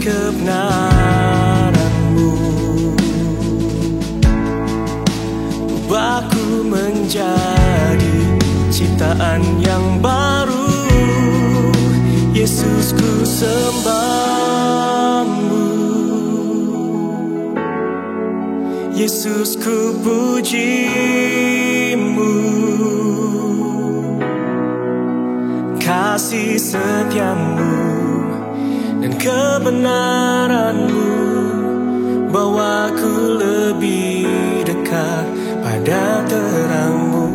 kebenaran-Mu. Ubahku menjadi ciptaan yang baru. Yesus, ku sembah-Mu. Yesus, ku puji-Mu. Kasih setia-Mu dan kebenaran-Mu bawaku lebih dekat pada terang-Mu.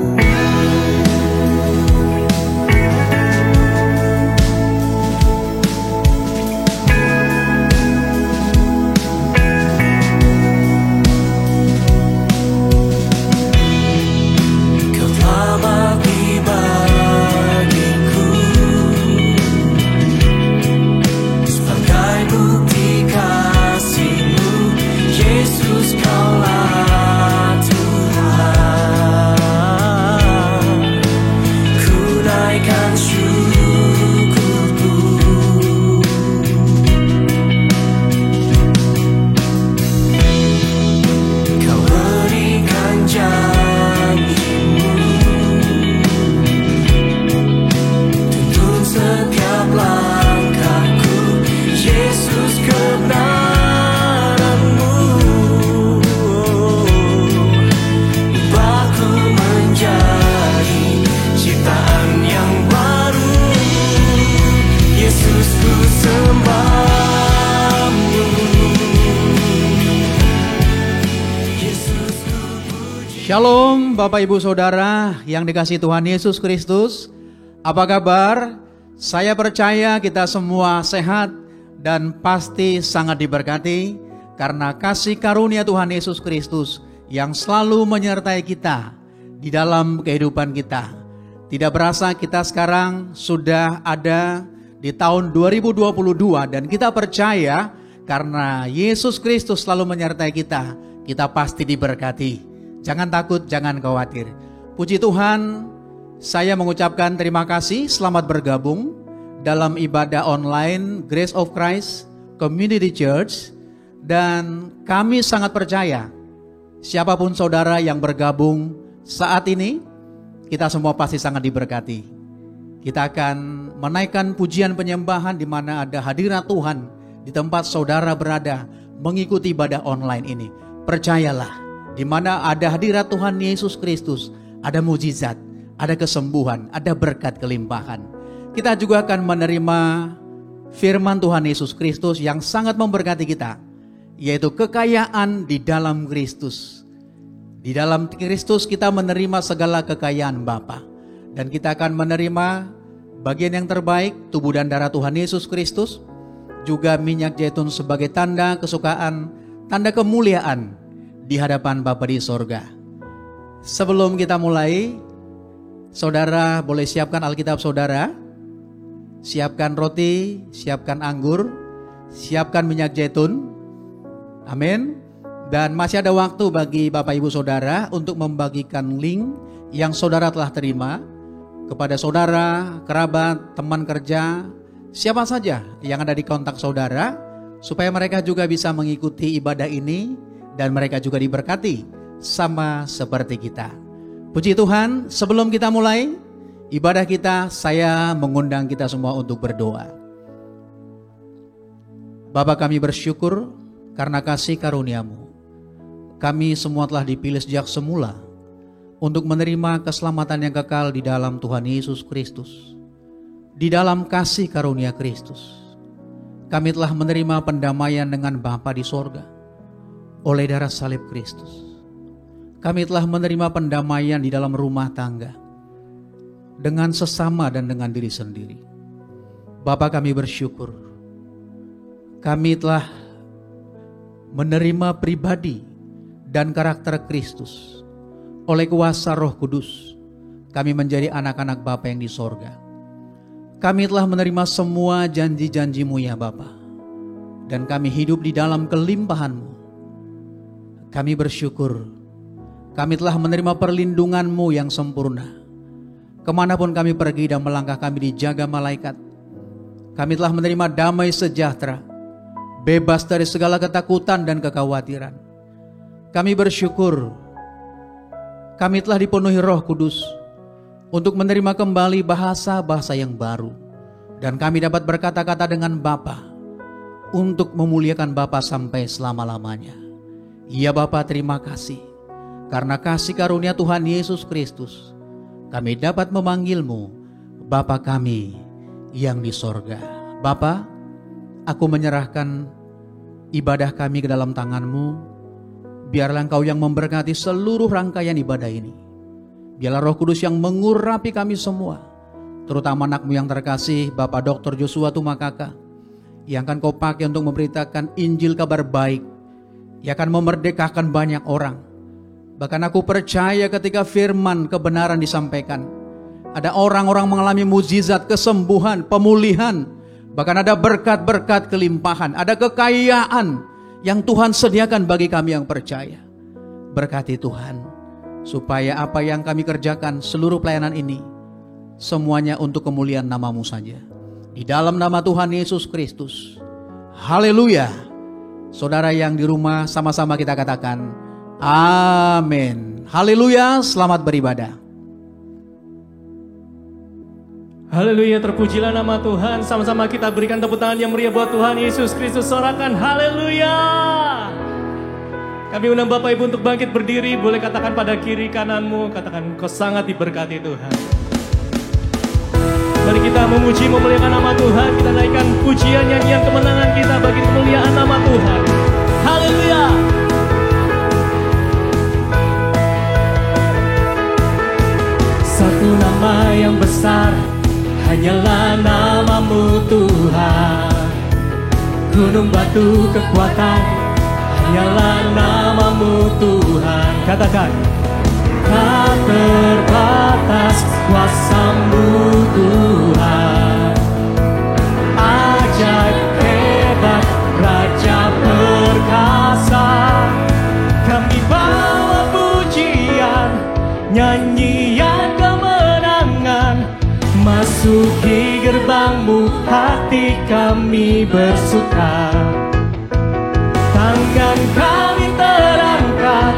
Shalom Bapak Ibu Saudara yang dikasihi Tuhan Yesus Kristus. Apa kabar? Saya percaya kita semua sehat dan pasti sangat diberkati karena kasih karunia Tuhan Yesus Kristus yang selalu menyertai kita di dalam kehidupan kita. Tidak berasa kita sekarang sudah ada di tahun 2022 dan kita percaya karena Yesus Kristus selalu menyertai kita, kita pasti diberkati. Jangan takut, jangan khawatir. Puji Tuhan, saya mengucapkan terima kasih selamat bergabung dalam ibadah online Grace of Christ Community Church. Dan kami sangat percaya siapapun saudara yang bergabung saat ini, kita semua pasti sangat diberkati. Kita akan menaikkan pujian penyembahan di mana ada hadirat Tuhan di tempat saudara berada mengikuti ibadah online ini. Percayalah, di mana ada hadirat Tuhan Yesus Kristus, ada mujizat, ada kesembuhan, ada berkat kelimpahan. Kita juga akan menerima firman Tuhan Yesus Kristus yang sangat memberkati kita, yaitu kekayaan di dalam Kristus. Di dalam Kristus kita menerima segala kekayaan Bapa, dan kita akan menerima bagian yang terbaik, tubuh dan darah Tuhan Yesus Kristus, juga minyak zaitun sebagai tanda kesukaan, tanda kemuliaan di hadapan Bapa di sorga. Sebelum kita mulai, saudara boleh siapkan Alkitab saudara, siapkan roti, siapkan anggur, siapkan minyak zaitun. Amin. Dan masih ada waktu bagi Bapak Ibu Saudara untuk membagikan link yang saudara telah terima kepada saudara, kerabat, teman kerja, siapa saja yang ada di kontak saudara, supaya mereka juga bisa mengikuti ibadah ini dan mereka juga diberkati sama seperti kita. Puji Tuhan, sebelum kita mulai ibadah kita, saya mengundang kita semua untuk berdoa. Bapa, kami bersyukur karena kasih karunia-Mu. Kami semua telah dipilih sejak semula untuk menerima keselamatan yang kekal di dalam Tuhan Yesus Kristus. Di dalam kasih karunia Kristus, kami telah menerima pendamaian dengan Bapa di sorga oleh darah salib Kristus. Kami telah menerima pendamaian di dalam rumah tangga, dengan sesama dan dengan diri sendiri. Bapa, kami bersyukur. Kami telah menerima pribadi dan karakter Kristus. Oleh kuasa Roh Kudus, kami menjadi anak-anak Bapa yang di sorga. Kami telah menerima semua janji-janji-Mu ya Bapa, dan kami hidup di dalam kelimpahan-Mu. Kami bersyukur, kami telah menerima perlindungan-Mu yang sempurna. Kemanapun kami pergi dan melangkah, kami dijaga malaikat. Kami telah menerima damai sejahtera, bebas dari segala ketakutan dan kekhawatiran. Kami bersyukur kami telah dipenuhi Roh Kudus untuk menerima kembali bahasa-bahasa yang baru. Dan kami dapat berkata-kata dengan Bapa untuk memuliakan Bapa sampai selama-lamanya. Ya Bapa, terima kasih. Karena kasih karunia Tuhan Yesus Kristus, kami dapat memanggil-Mu Bapa kami yang di sorga. Bapa, aku menyerahkan ibadah kami ke dalam tangan-Mu. Biarlah Engkau yang memberkati seluruh rangkaian ibadah ini. Biarlah Roh Kudus yang mengurapi kami semua, terutama anak-Mu yang terkasih, Bapak Dr. Joshua Tumakaka, yang akan Kau pakai untuk memberitakan Injil kabar baik, yang akan memerdekakan banyak orang. Bahkan aku percaya ketika firman kebenaran disampaikan, ada orang-orang mengalami mukjizat, kesembuhan, pemulihan, bahkan ada berkat-berkat kelimpahan, ada kekayaan yang Tuhan sediakan bagi kami yang percaya. Berkati Tuhan, supaya apa yang kami kerjakan, seluruh pelayanan ini, semuanya untuk kemuliaan nama-Mu saja. Di dalam nama Tuhan Yesus Kristus. Haleluya. Saudara yang di rumah, sama-sama kita katakan amin. Haleluya, selamat beribadah. Haleluya, terpujilah nama Tuhan. Sama-sama kita berikan tepuk tangan yang meriah buat Tuhan Yesus Kristus. Sorakan haleluya. Kami undang Bapak Ibu untuk bangkit berdiri. Boleh katakan pada kiri kananmu, katakan kau sangat diberkati Tuhan. Mari kita memuji, memuliakan nama Tuhan. Kita naikkan pujian, nyanyian kemenangan kita bagi kemuliaan nama Tuhan. Haleluya. Satu nama yang besar, hanyalah nama-Mu Tuhan. Gunung batu kekuatan, hanyalah nama-Mu Tuhan. Katakan, tak terbatas kuasa-Mu Tuhan. Ajaib hebat, Raja perkasa. Kami bawa pujian, nyanyian kemenangan. Masuki gerbang-Mu, hati kami bersuka. Tangan kami terangkat,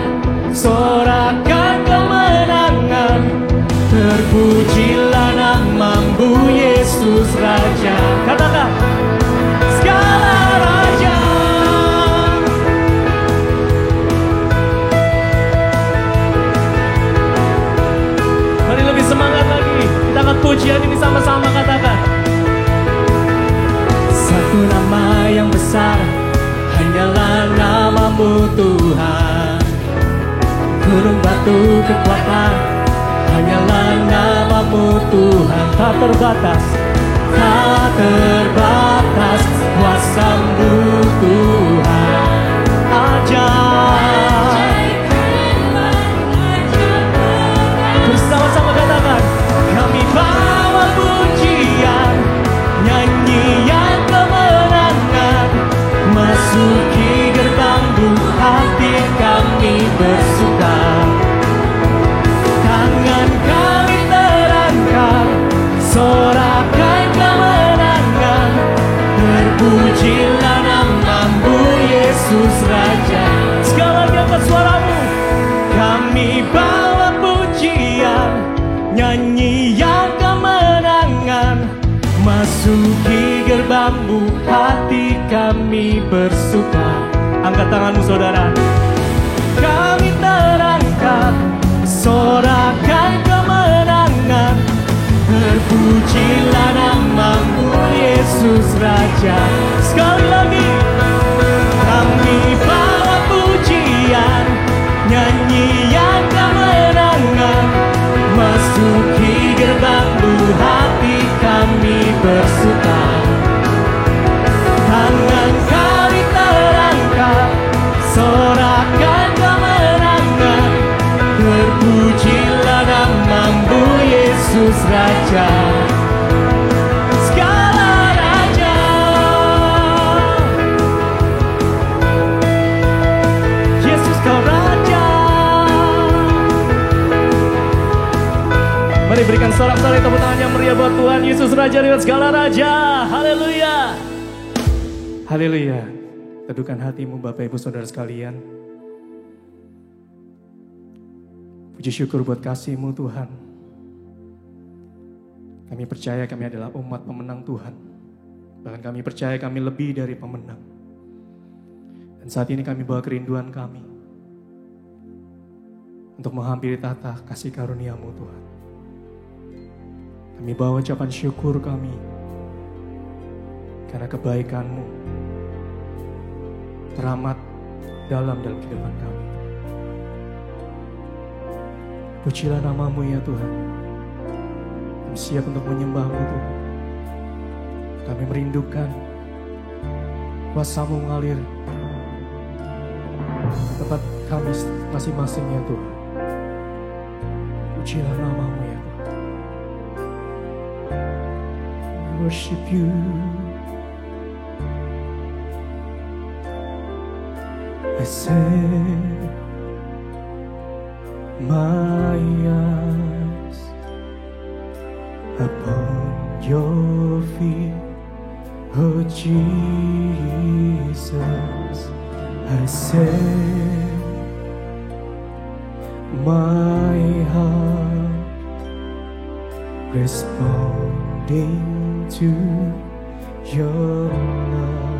sorakan kemenangan. Terpujilah nama-Mu Yesus Raja. Katakan, segala raja. Mari lebih semangat lagi. Kita akan pujian ini sama-sama, katakan. Satu nama yang besar, hanyalah nama-Mu Tuhan. Gunung batu kekuatan, hanyalah nama-Mu Tuhan. Tak terbatas, tak terbatas kuasa-Mu Tuhan. Ajaib, bersama-sama katakan, kami bawa pujian, nyanyian kemenangan. Masuki gerbang-Mu, hati kami bersuka. Tangan kami terangkat, sorakan kemenangan. Terpujilah nama-Mu Yesus Raja. Segala diangkat suaramu. Kami bawa pujian, nyanyian kemenangan. Masuki gerbang-Mu, hati kami bersuka. Angkat tanganmu saudara. Kami terangkat, sorakan kemenangan. Terpujilah nama-Mu Yesus Raja. Sekali lagi. Kami bawa pujian, nyanyian kemenangan. Masuki gerbang-Mu, hati kami bersuka. Tangan kami terangkat, sorakan kemenangan. Terpujilah nama-Mu Yesus Raja. Segala raja. Yesus Kau Raja. Mari berikan sorak-sorai tepuk tangan yang meriah buat Tuhan Yesus Raja dengan segala raja. Haleluya. Haleluya. Teduhkan hatimu Bapak Ibu Saudara sekalian. Puji syukur buat kasih-Mu Tuhan. Kami percaya kami adalah umat pemenang Tuhan. Bahkan kami percaya kami lebih dari pemenang. Dan saat ini kami bawa kerinduan kami untuk menghampiri tahta kasih karunia-Mu Tuhan. Kami bawa ucapan syukur kami karena kebaikan-Mu teramat dalam kehidupan kami. Pujilah nama-Mu ya Tuhan. Kami siap untuk menyembah-Mu Tuhan. Kami merindukan kuasa-Mu mengalir ke tempat kami masing-masing ya Tuhan. Pujilah nama-Mu ya Tuhan. We worship You. I set my eyes upon Your feet, oh Jesus. I set my heart responding to Your love.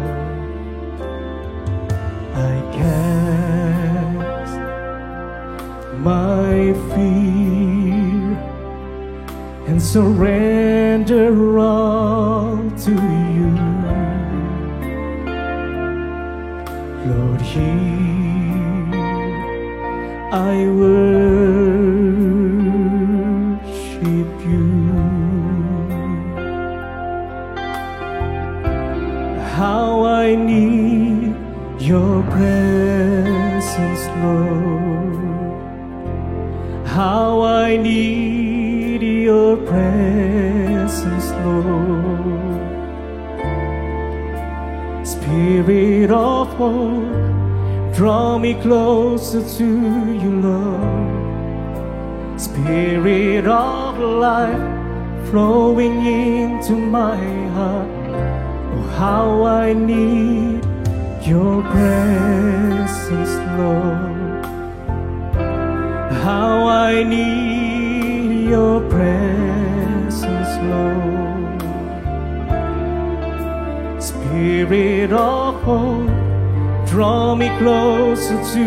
I cast my fear and surrender all to You. Lord, here I worship You. How I need Your presence, Lord. How I need Your presence, Lord. Spirit of hope, draw me closer to You, Lord. Spirit of life, flowing into my heart. Oh, how I need Your presence, Lord. How I need Your presence, Lord. Spirit of hope, draw me closer to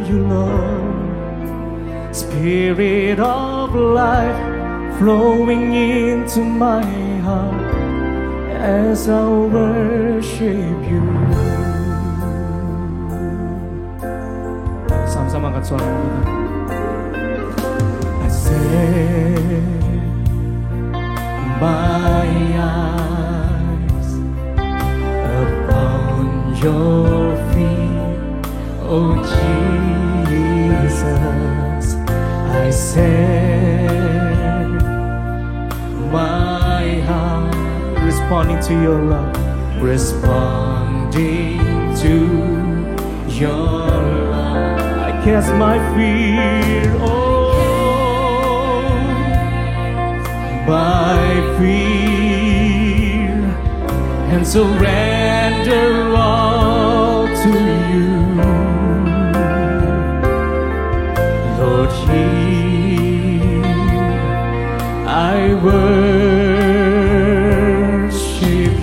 You, Lord. Spirit of life, flowing into my heart as I worship You. Sama-sama angkat suara kita. I set my eyes upon Your feet, oh Jesus. I set my heart responding to Your love, responding to Your love. I cast my fear, oh, my fear, and surrender all to You. Lord, here I worship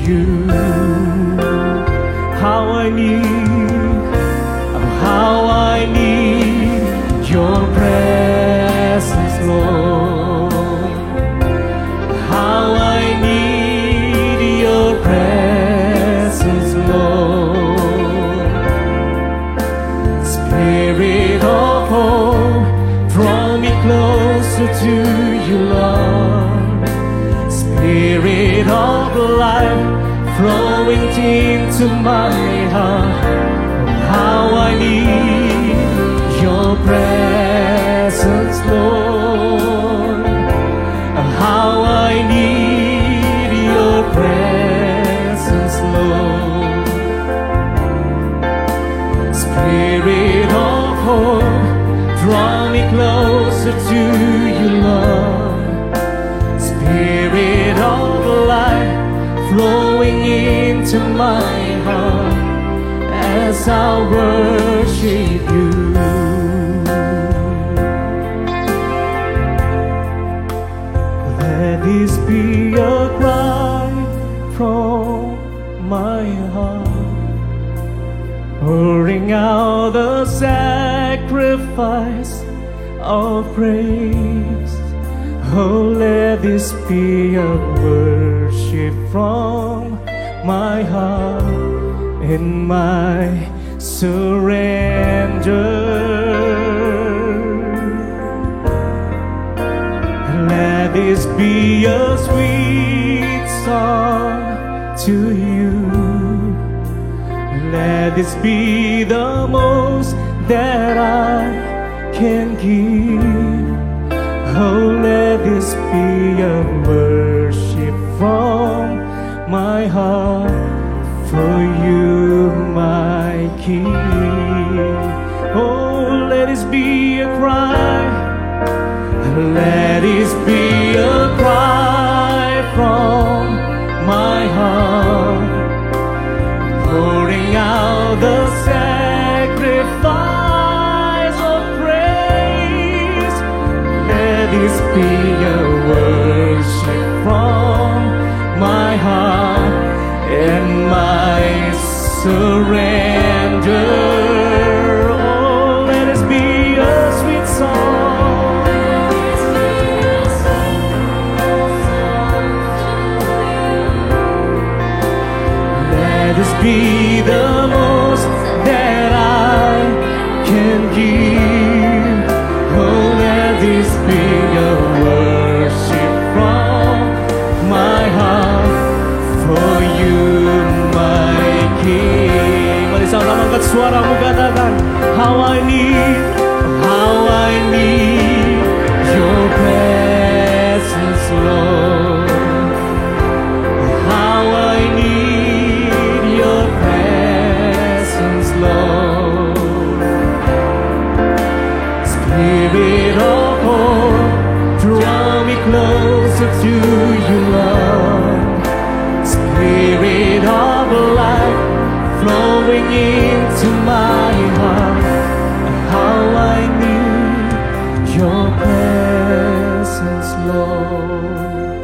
You. How I need, how I need Your presence, Lord. How I need Your presence, Lord. Spirit of hope, draw me closer to You, Lord. Spirit of life, flowing into my heart. How I need Your presence, Lord. How I need Your presence, Lord. Spirit of hope, draw me closer to You, Lord. Spirit of life, flowing into my heart as I worship you. Let this be a cry from my heart, pouring out the sacrifice of praise. Oh, let this be a worship from my heart and my surrender. Let this be a sweet song to you. Let this be the most that I can give. Oh, let this be a worship from my heart for you, my King. Oh, let this be a cry. Let this be a cry from my heart, pouring out the sacrifice of praise. Let this be a worship from my heart and my surrender. Oh, let us be a sweet song. Let us be the most that I can give. Oh, let this be a worship from my heart for you, my King. Mari sama-sama angkat suaramu, katakan, how I need your presence, Lord. How I need your presence, Lord. Spirit of hope, draw me closer to you, Lord. Spirit of life, flowing into my heart. How I need your presence, Lord.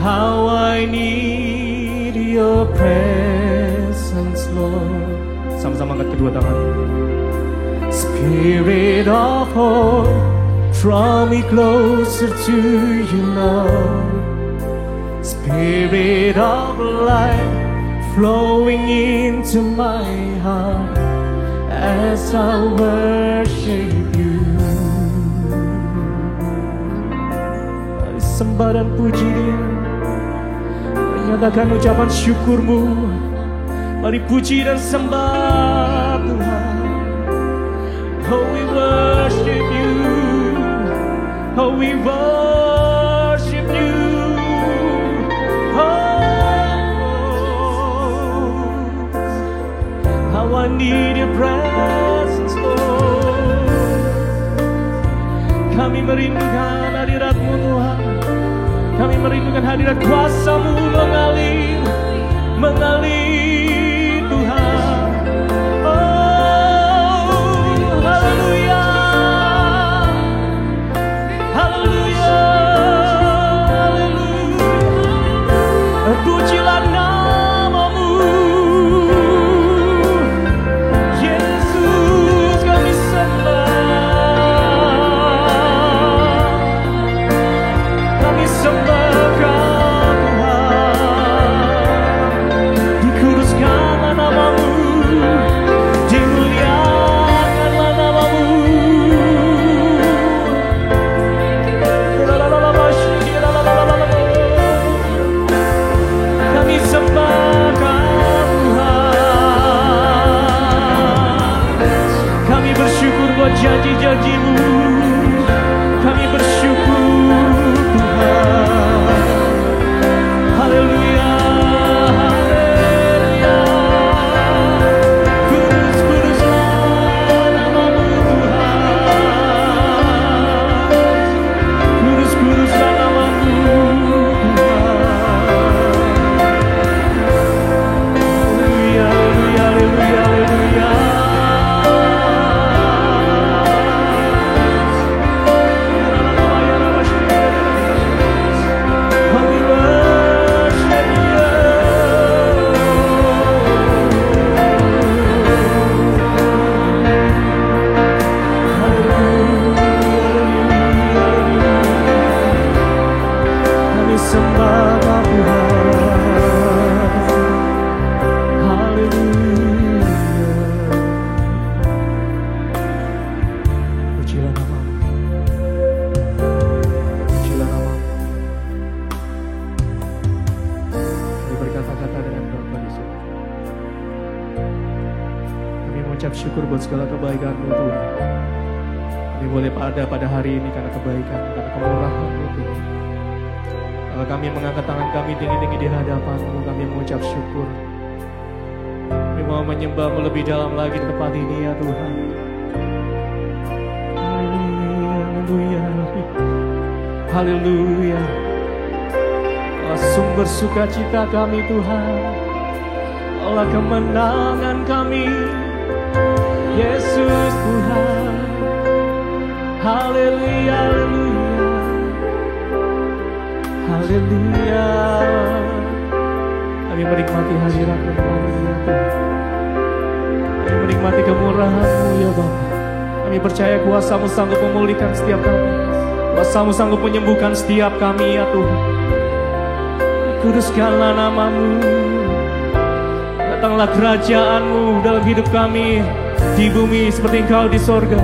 How I need your presence, Lord. Sama-sama angkat kedua tangan. Spirit of hope, draw me closer to you, Lord. Spirit of life, flowing into my heart as I worship you. Mari sembah dan puji Dia, menyatakan ucapan syukurmu. Mari puji dan sembah Tuhan. Oh, we worship you. Oh, we worship you. How I need your presence, Lord. Kami merindukan hadirat-Mu, Tuhan. Kami merindukan hadirat kuasa-Mu mengalir, Tuhan. Oh, haleluya, haleluya, haleluya. Pujilah nama-Mu. Sembahkan Tuhan, dikuduskan syukur buat segala kebaikan-Mu Tuhan. Kami boleh pada hari ini karena kebaikan, karena kemurahan-Mu Tuhan. Kalau kami mengangkat tangan kami tinggi-tinggi di hadapan-Mu, kami mengucap syukur. Kami mau menyembah-Mu lebih dalam lagi di tempat ini ya Tuhan. Haleluya, haleluya, haleluya. Allah sumber sukacita kami Tuhan, Allah kemenangan kami, Yesus Tuhan. Haleluya, haleluya, haleluya. Kami menikmati hadirat-Mu ya Tuhan. Kami menikmati kemurahan-Mu ya Bapa. Kami percaya kuasa-Mu sanggup memulihkan setiap kami, kuasa-Mu sanggup menyembuhkan setiap kami ya Tuhan. Kuduskanlah nama-Mu, datanglah kerajaan-Mu dalam hidup kami di bumi seperti Engkau di sorga.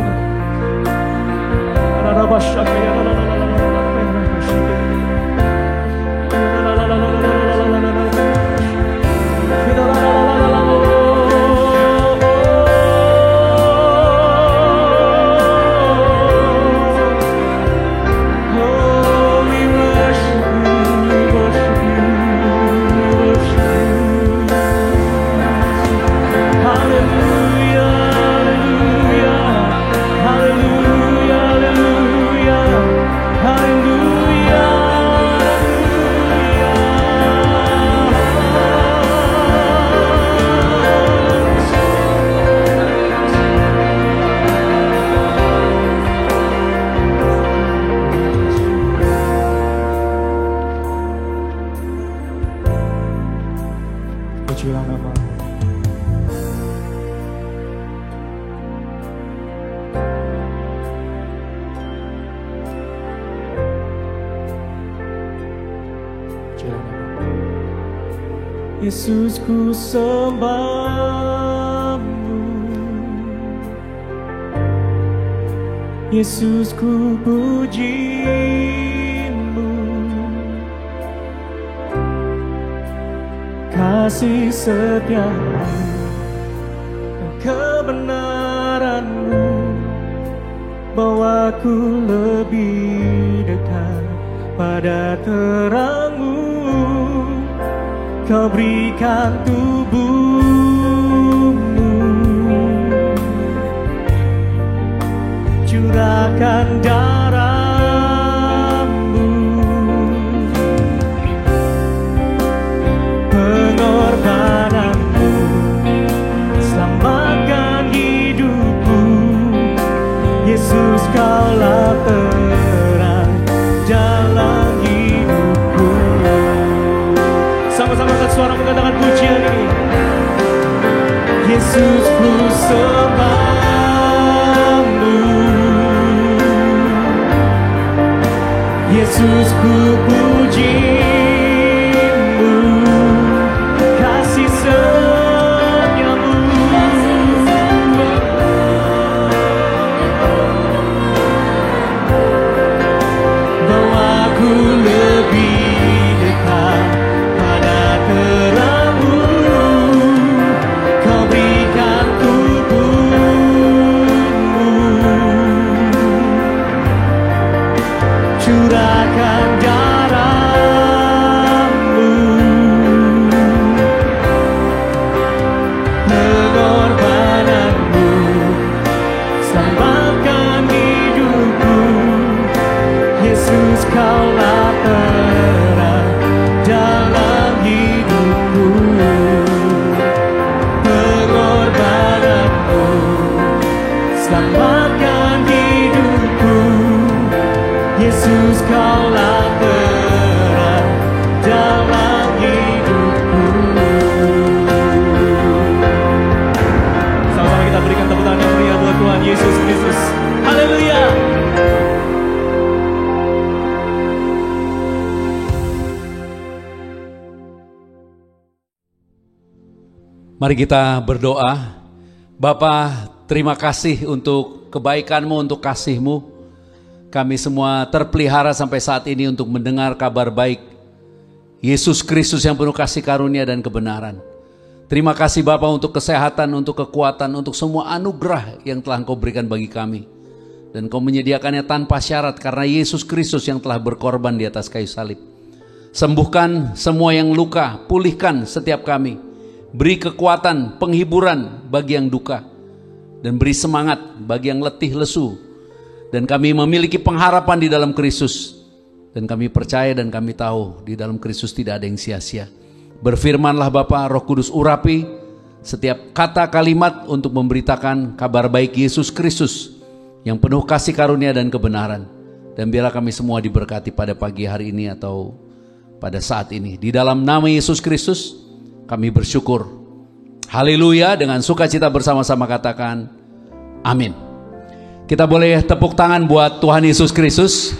Yesus ku sembah-Mu, Yesus ku puji-Mu, kasih setia-Mu dan kebenaran-Mu bawaku lebih dekat pada terang-Mu. Kau berikan tubuh-Mu, curahkan darah-Mu, pengorbanan-Mu selamatkan hidupku. Yesus, Kaulah terang dalam hidupku. Sama-sama angkat suara mengatakan pujian ini. Yesus ku sembah-Mu, Yesus ku puji-Mu, kasih setia-Mu bawaku lebih dekat terang-Mu. Kau berikan tubuh-Mu, curahkan darah-Mu, pengorbanan-Mu selamatkan hidupku. Yesus, Kaulah terang dalam hidupku, pengorbanan-Mu selamatkan hidupku. Yesus, Kaulah terang dalam hidupku. Sama-sama kita berikan tepuk tangan yang meriah buat Tuhan Yesus Kristus. Haleluya. Mari kita berdoa. Bapa, terima kasih untuk kebaikan-Mu, untuk kasih-Mu. Kami semua terpelihara sampai saat ini untuk mendengar kabar baik Yesus Kristus yang penuh kasih karunia dan kebenaran. Terima kasih Bapa untuk kesehatan, untuk kekuatan, untuk semua anugerah yang telah Engkau berikan bagi kami. Dan Engkau menyediakannya tanpa syarat karena Yesus Kristus yang telah berkorban di atas kayu salib. Sembuhkan semua yang luka, pulihkan setiap kami. Beri kekuatan, penghiburan bagi yang duka. Dan beri semangat bagi yang letih lesu. Dan kami memiliki pengharapan di dalam Kristus. Dan kami percaya dan kami tahu di dalam Kristus tidak ada yang sia-sia. Berfirmanlah Bapa, Roh Kudus urapi setiap kata kalimat untuk memberitakan kabar baik Yesus Kristus yang penuh kasih karunia dan kebenaran. Dan biarlah kami semua diberkati pada pagi hari ini atau pada saat ini. Di dalam nama Yesus Kristus kami bersyukur. Haleluya, dengan sukacita bersama-sama katakan amin. Kita boleh tepuk tangan buat Tuhan Yesus Kristus.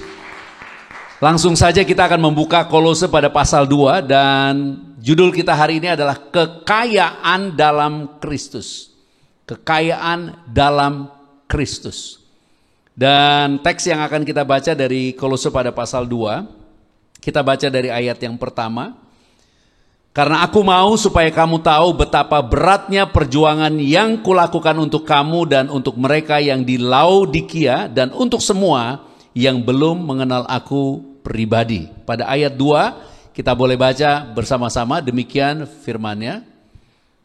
Langsung saja kita akan membuka Kolose pada pasal 2 dan judul kita hari ini adalah kekayaan dalam Kristus. Kekayaan dalam Kristus. Dan teks yang akan kita baca dari Kolose pada pasal 2, kita baca dari ayat yang pertama. Karena aku mau supaya kamu tahu betapa beratnya perjuangan yang kulakukan untuk kamu dan untuk mereka yang di Laodikia dan untuk semua yang belum mengenal aku pribadi. Pada ayat 2 kita boleh baca bersama-sama, demikian firman-Nya.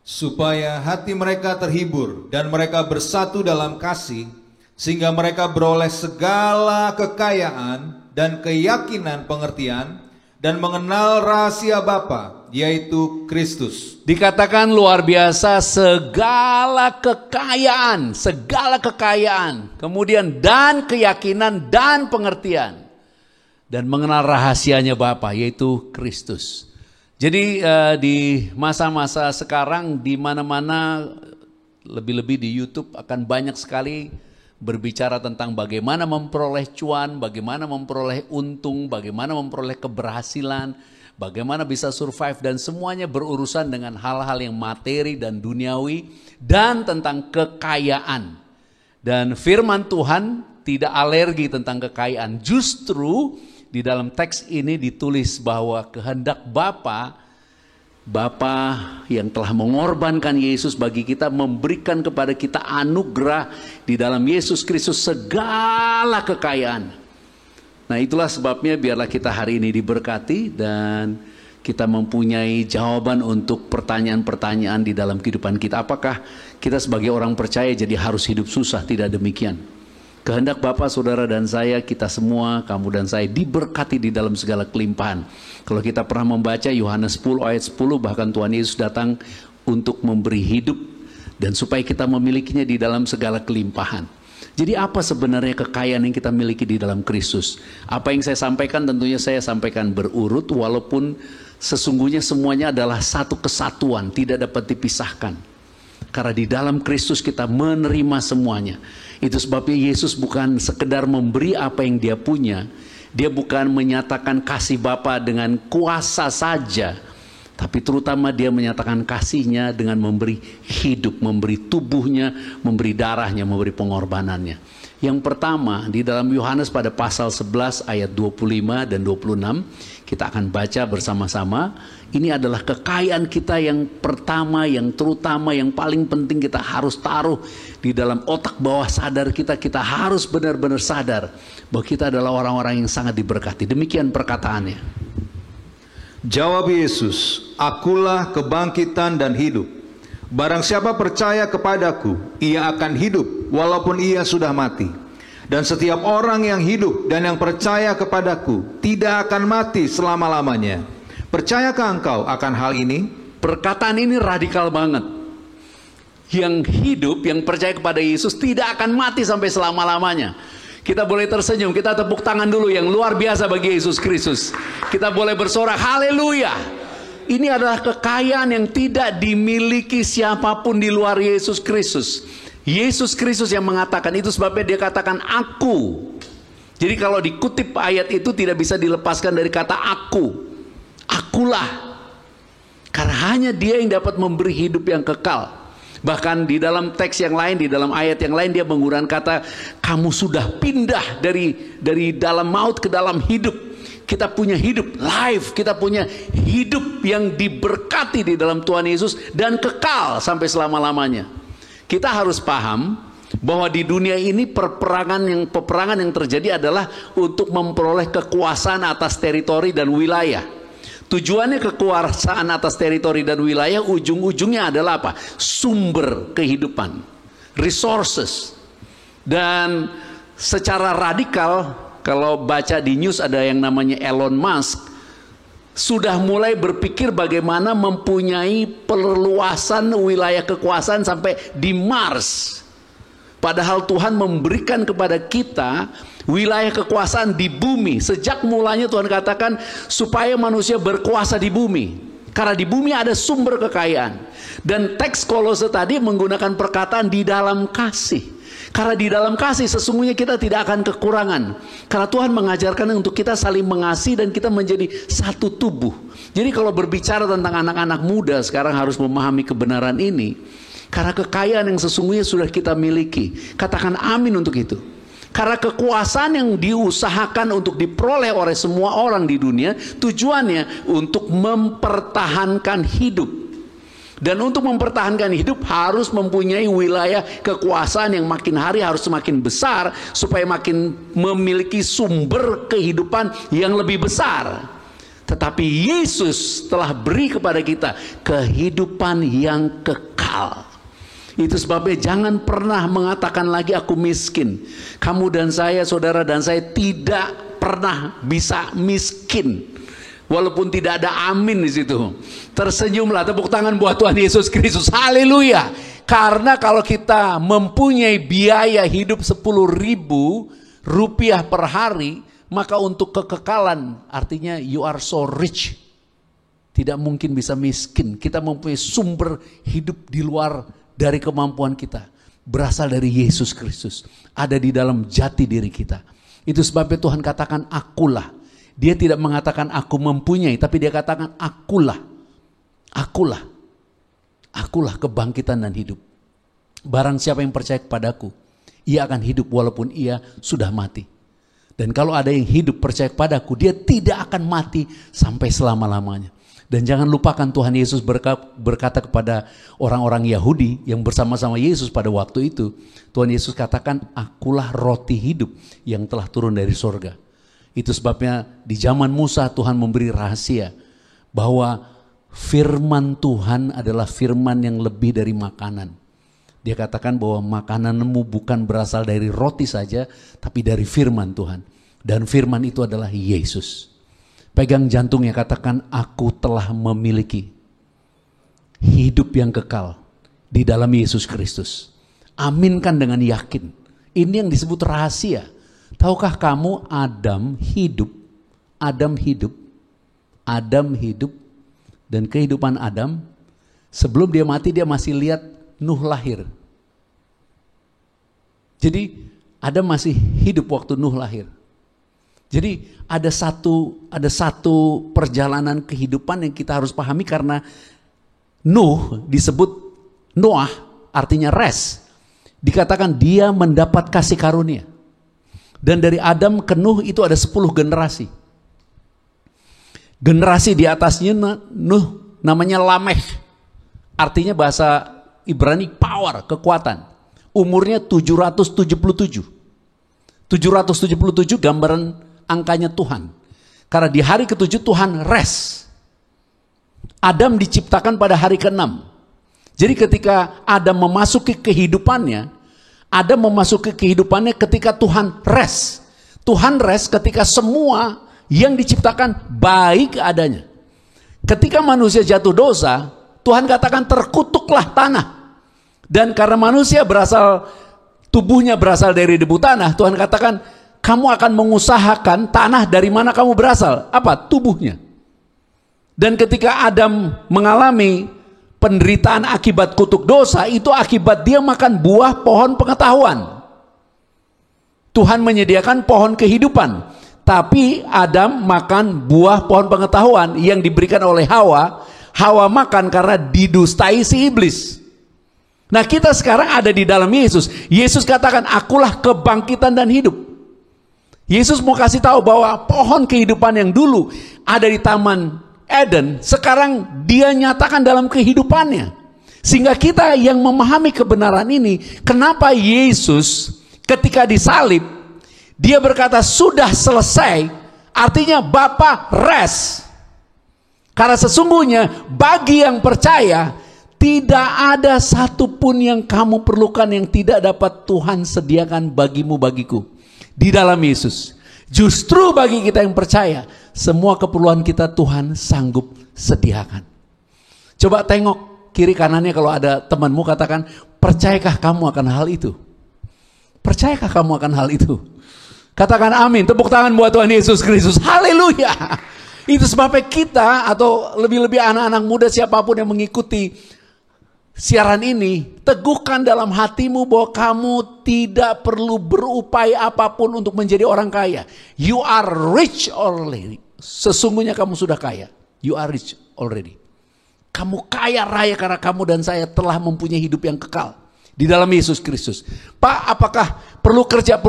Supaya hati mereka terhibur dan mereka bersatu dalam kasih, sehingga mereka beroleh segala kekayaan dan keyakinan pengertian dan mengenal rahasia Bapa, yaitu Kristus. Dikatakan luar biasa, segala kekayaan, kemudian dan keyakinan dan pengertian. Dan mengenal rahasianya Bapa, yaitu Kristus. Jadi di masa-masa sekarang di mana-mana, lebih-lebih di YouTube akan banyak sekali berbicara tentang bagaimana memperoleh cuan, bagaimana memperoleh untung, bagaimana memperoleh keberhasilan, bagaimana bisa survive, dan semuanya berurusan dengan hal-hal yang materi dan duniawi dan tentang kekayaan. Dan firman Tuhan tidak alergi tentang kekayaan. Justru di dalam teks ini ditulis bahwa kehendak Bapa yang telah mengorbankan Yesus bagi kita, memberikan kepada kita anugerah di dalam Yesus Kristus segala kekayaan. Nah, itulah sebabnya biarlah kita hari ini diberkati dan kita mempunyai jawaban untuk pertanyaan-pertanyaan di dalam kehidupan kita. Apakah kita sebagai orang percaya jadi harus hidup susah? Tidak demikian. Kehendak Bapa, saudara dan saya, kita semua, kamu dan saya diberkati di dalam segala kelimpahan. Kalau kita pernah membaca Yohanes 10 ayat 10, bahkan Tuhan Yesus datang untuk memberi hidup dan supaya kita memilikinya di dalam segala kelimpahan. Jadi apa sebenarnya kekayaan yang kita miliki di dalam Kristus? Apa yang saya sampaikan tentunya saya sampaikan berurut, walaupun sesungguhnya semuanya adalah satu kesatuan, tidak dapat dipisahkan. Karena di dalam Kristus kita menerima semuanya. Itu sebabnya Yesus bukan sekedar memberi apa yang dia punya. Dia bukan menyatakan kasih Bapa dengan kuasa saja, tapi terutama dia menyatakan kasihnya dengan memberi hidup, memberi tubuhnya, memberi darahnya, memberi pengorbanannya. Yang pertama di dalam Yohanes pada pasal 11 ayat 25 dan 26, kita akan baca bersama-sama. Ini adalah kekayaan kita yang pertama, yang terutama, yang paling penting kita harus taruh di dalam otak bawah sadar kita. Kita harus benar-benar sadar bahwa kita adalah orang-orang yang sangat diberkati. Demikian perkataannya. Jawab Yesus, akulah kebangkitan dan hidup. Barang siapa percaya kepadaku, ia akan hidup walaupun ia sudah mati. Dan setiap orang yang hidup dan yang percaya kepadaku tidak akan mati selama-lamanya. Percayakah engkau akan hal ini? Perkataan ini radikal banget. Yang hidup, yang percaya kepada Yesus tidak akan mati sampai selama-lamanya. Kita boleh tersenyum, kita tepuk tangan dulu yang luar biasa bagi Yesus Kristus. Kita boleh bersorak, haleluya. Ini adalah kekayaan yang tidak dimiliki siapapun di luar Yesus Kristus. Yesus Kristus yang mengatakan, itu sebabnya dia katakan aku. Jadi kalau dikutip ayat itu tidak bisa dilepaskan dari kata aku. Akulah. Karena hanya dia yang dapat memberi hidup yang kekal. Bahkan di dalam teks yang lain, di dalam ayat yang lain dia menggunakan kata kamu sudah pindah dari dalam maut ke dalam hidup. kita punya hidup life, kita punya hidup yang diberkati di dalam Tuhan Yesus dan kekal sampai selama-lamanya. Kita harus paham bahwa di dunia ini peperangan yang terjadi adalah untuk memperoleh kekuasaan atas teritori dan wilayah. Tujuannya kekuasaan atas teritori dan wilayah ujung-ujungnya adalah apa? Sumber kehidupan, resources. Dan secara radikal, kalau baca di news ada yang namanya Elon Musk, sudah mulai berpikir bagaimana mempunyai perluasan wilayah kekuasaan sampai di Mars. Padahal Tuhan memberikan kepada kita wilayah kekuasaan di bumi. Sejak mulanya Tuhan katakan supaya manusia berkuasa di bumi. Karena di bumi ada sumber kekayaan. Dan teks Kolose tadi menggunakan perkataan di dalam kasih. Karena di dalam kasih sesungguhnya kita tidak akan kekurangan. Karena Tuhan mengajarkan untuk kita saling mengasihi dan kita menjadi satu tubuh. Jadi kalau berbicara tentang anak-anak muda sekarang harus memahami kebenaran ini. Karena kekayaan yang sesungguhnya sudah kita miliki. Katakan amin untuk itu. Karena kekuasaan yang diusahakan untuk diperoleh oleh semua orang di dunia, tujuannya untuk mempertahankan hidup. Dan untuk mempertahankan hidup harus mempunyai wilayah kekuasaan yang makin hari harus semakin besar, supaya makin memiliki sumber kehidupan yang lebih besar. Tetapi Yesus telah beri kepada kita kehidupan yang kekal. Itu sebabnya jangan pernah mengatakan lagi aku miskin. Kamu dan saya, saudara dan saya tidak pernah bisa miskin. Walaupun tidak ada amin di situ. Tersenyumlah, tepuk tangan buat Tuhan Yesus Kristus. Haleluya. Karena kalau kita mempunyai biaya hidup 10.000 rupiah per hari, maka untuk kekekalan artinya you are so rich. Tidak mungkin bisa miskin. Kita mempunyai sumber hidup di luar dari kemampuan kita. Berasal dari Yesus Kristus. Ada di dalam jati diri kita. Itu sebabnya Tuhan katakan akulah. Dia tidak mengatakan aku mempunyai, tapi dia katakan akulah. Akulah. Akulah kebangkitan dan hidup. Barang siapa yang percaya kepadaku, ia akan hidup walaupun ia sudah mati. Dan kalau ada yang hidup percaya kepadaku, dia tidak akan mati sampai selama-lamanya. Dan jangan lupakan Tuhan Yesus berkata kepada orang-orang Yahudi yang bersama-sama Yesus pada waktu itu. Tuhan Yesus katakan, akulah roti hidup yang telah turun dari surga. Itu sebabnya di zaman Musa Tuhan memberi rahasia bahwa firman Tuhan adalah firman yang lebih dari makanan. Dia katakan bahwa makananmu bukan berasal dari roti saja, tapi dari firman Tuhan. Dan firman itu adalah Yesus. Pegang jantungnya, katakan aku telah memiliki hidup yang kekal di dalam Yesus Kristus. Aminkan dengan yakin. Ini yang disebut rahasia. Tahukah kamu Adam hidup dan kehidupan Adam sebelum dia mati dia masih lihat Nuh lahir. Jadi Adam masih hidup waktu Nuh lahir. Jadi ada satu perjalanan kehidupan yang kita harus pahami karena Nuh disebut Noah artinya rest. Dikatakan dia mendapat kasih karunia. Dan dari Adam ke Nuh itu ada 10 generasi. Generasi di atasnya Nuh namanya Lameh. Artinya bahasa Ibrani power, kekuatan. Umurnya 777. 777 gambaran angkanya Tuhan. Karena di hari ke-7 Tuhan rest. Adam diciptakan pada hari ke-6. Jadi ketika Adam memasuki kehidupannya, Adam memasuki kehidupannya ketika Tuhan rest. Tuhan rest ketika semua yang diciptakan baik adanya. Ketika manusia jatuh dosa, Tuhan katakan terkutuklah tanah. Dan karena manusia tubuhnya berasal dari debu tanah, Tuhan katakan kamu akan mengusahakan tanah dari mana kamu berasal. Apa? Tubuhnya. Dan ketika Adam mengalami penderitaan akibat kutuk dosa, itu akibat dia makan buah pohon pengetahuan. Tuhan menyediakan pohon kehidupan, tapi Adam makan buah pohon pengetahuan yang diberikan oleh Hawa. Hawa makan karena didustai si iblis. Nah kita sekarang ada di dalam Yesus. Yesus katakan akulah kebangkitan dan hidup. Yesus mau kasih tahu bahwa pohon kehidupan yang dulu ada di Taman Eden, sekarang dia nyatakan dalam kehidupannya. Sehingga kita yang memahami kebenaran ini, kenapa Yesus ketika disalib, dia berkata sudah selesai, artinya Bapa rest. Karena sesungguhnya bagi yang percaya, tidak ada satupun yang kamu perlukan yang tidak dapat Tuhan sediakan bagimu, bagiku. Di dalam Yesus. Justru bagi kita yang percaya, semua keperluan kita Tuhan sanggup sediakan. Coba tengok kiri kanannya, kalau ada temanmu katakan, percayakah kamu akan hal itu? Percayakah kamu akan hal itu? Katakan amin, tepuk tangan buat Tuhan Yesus Kristus, haleluya. Itu sebabnya kita, atau lebih-lebih anak-anak muda siapapun yang mengikuti siaran ini, teguhkan dalam hatimu bahwa kamu tidak perlu berupaya apapun untuk menjadi orang kaya. You are rich already. Sesungguhnya kamu sudah kaya. You are rich already. Kamu kaya raya karena kamu dan saya telah mempunyai hidup yang kekal di dalam Yesus Kristus. Pak, apakah perlu kerja?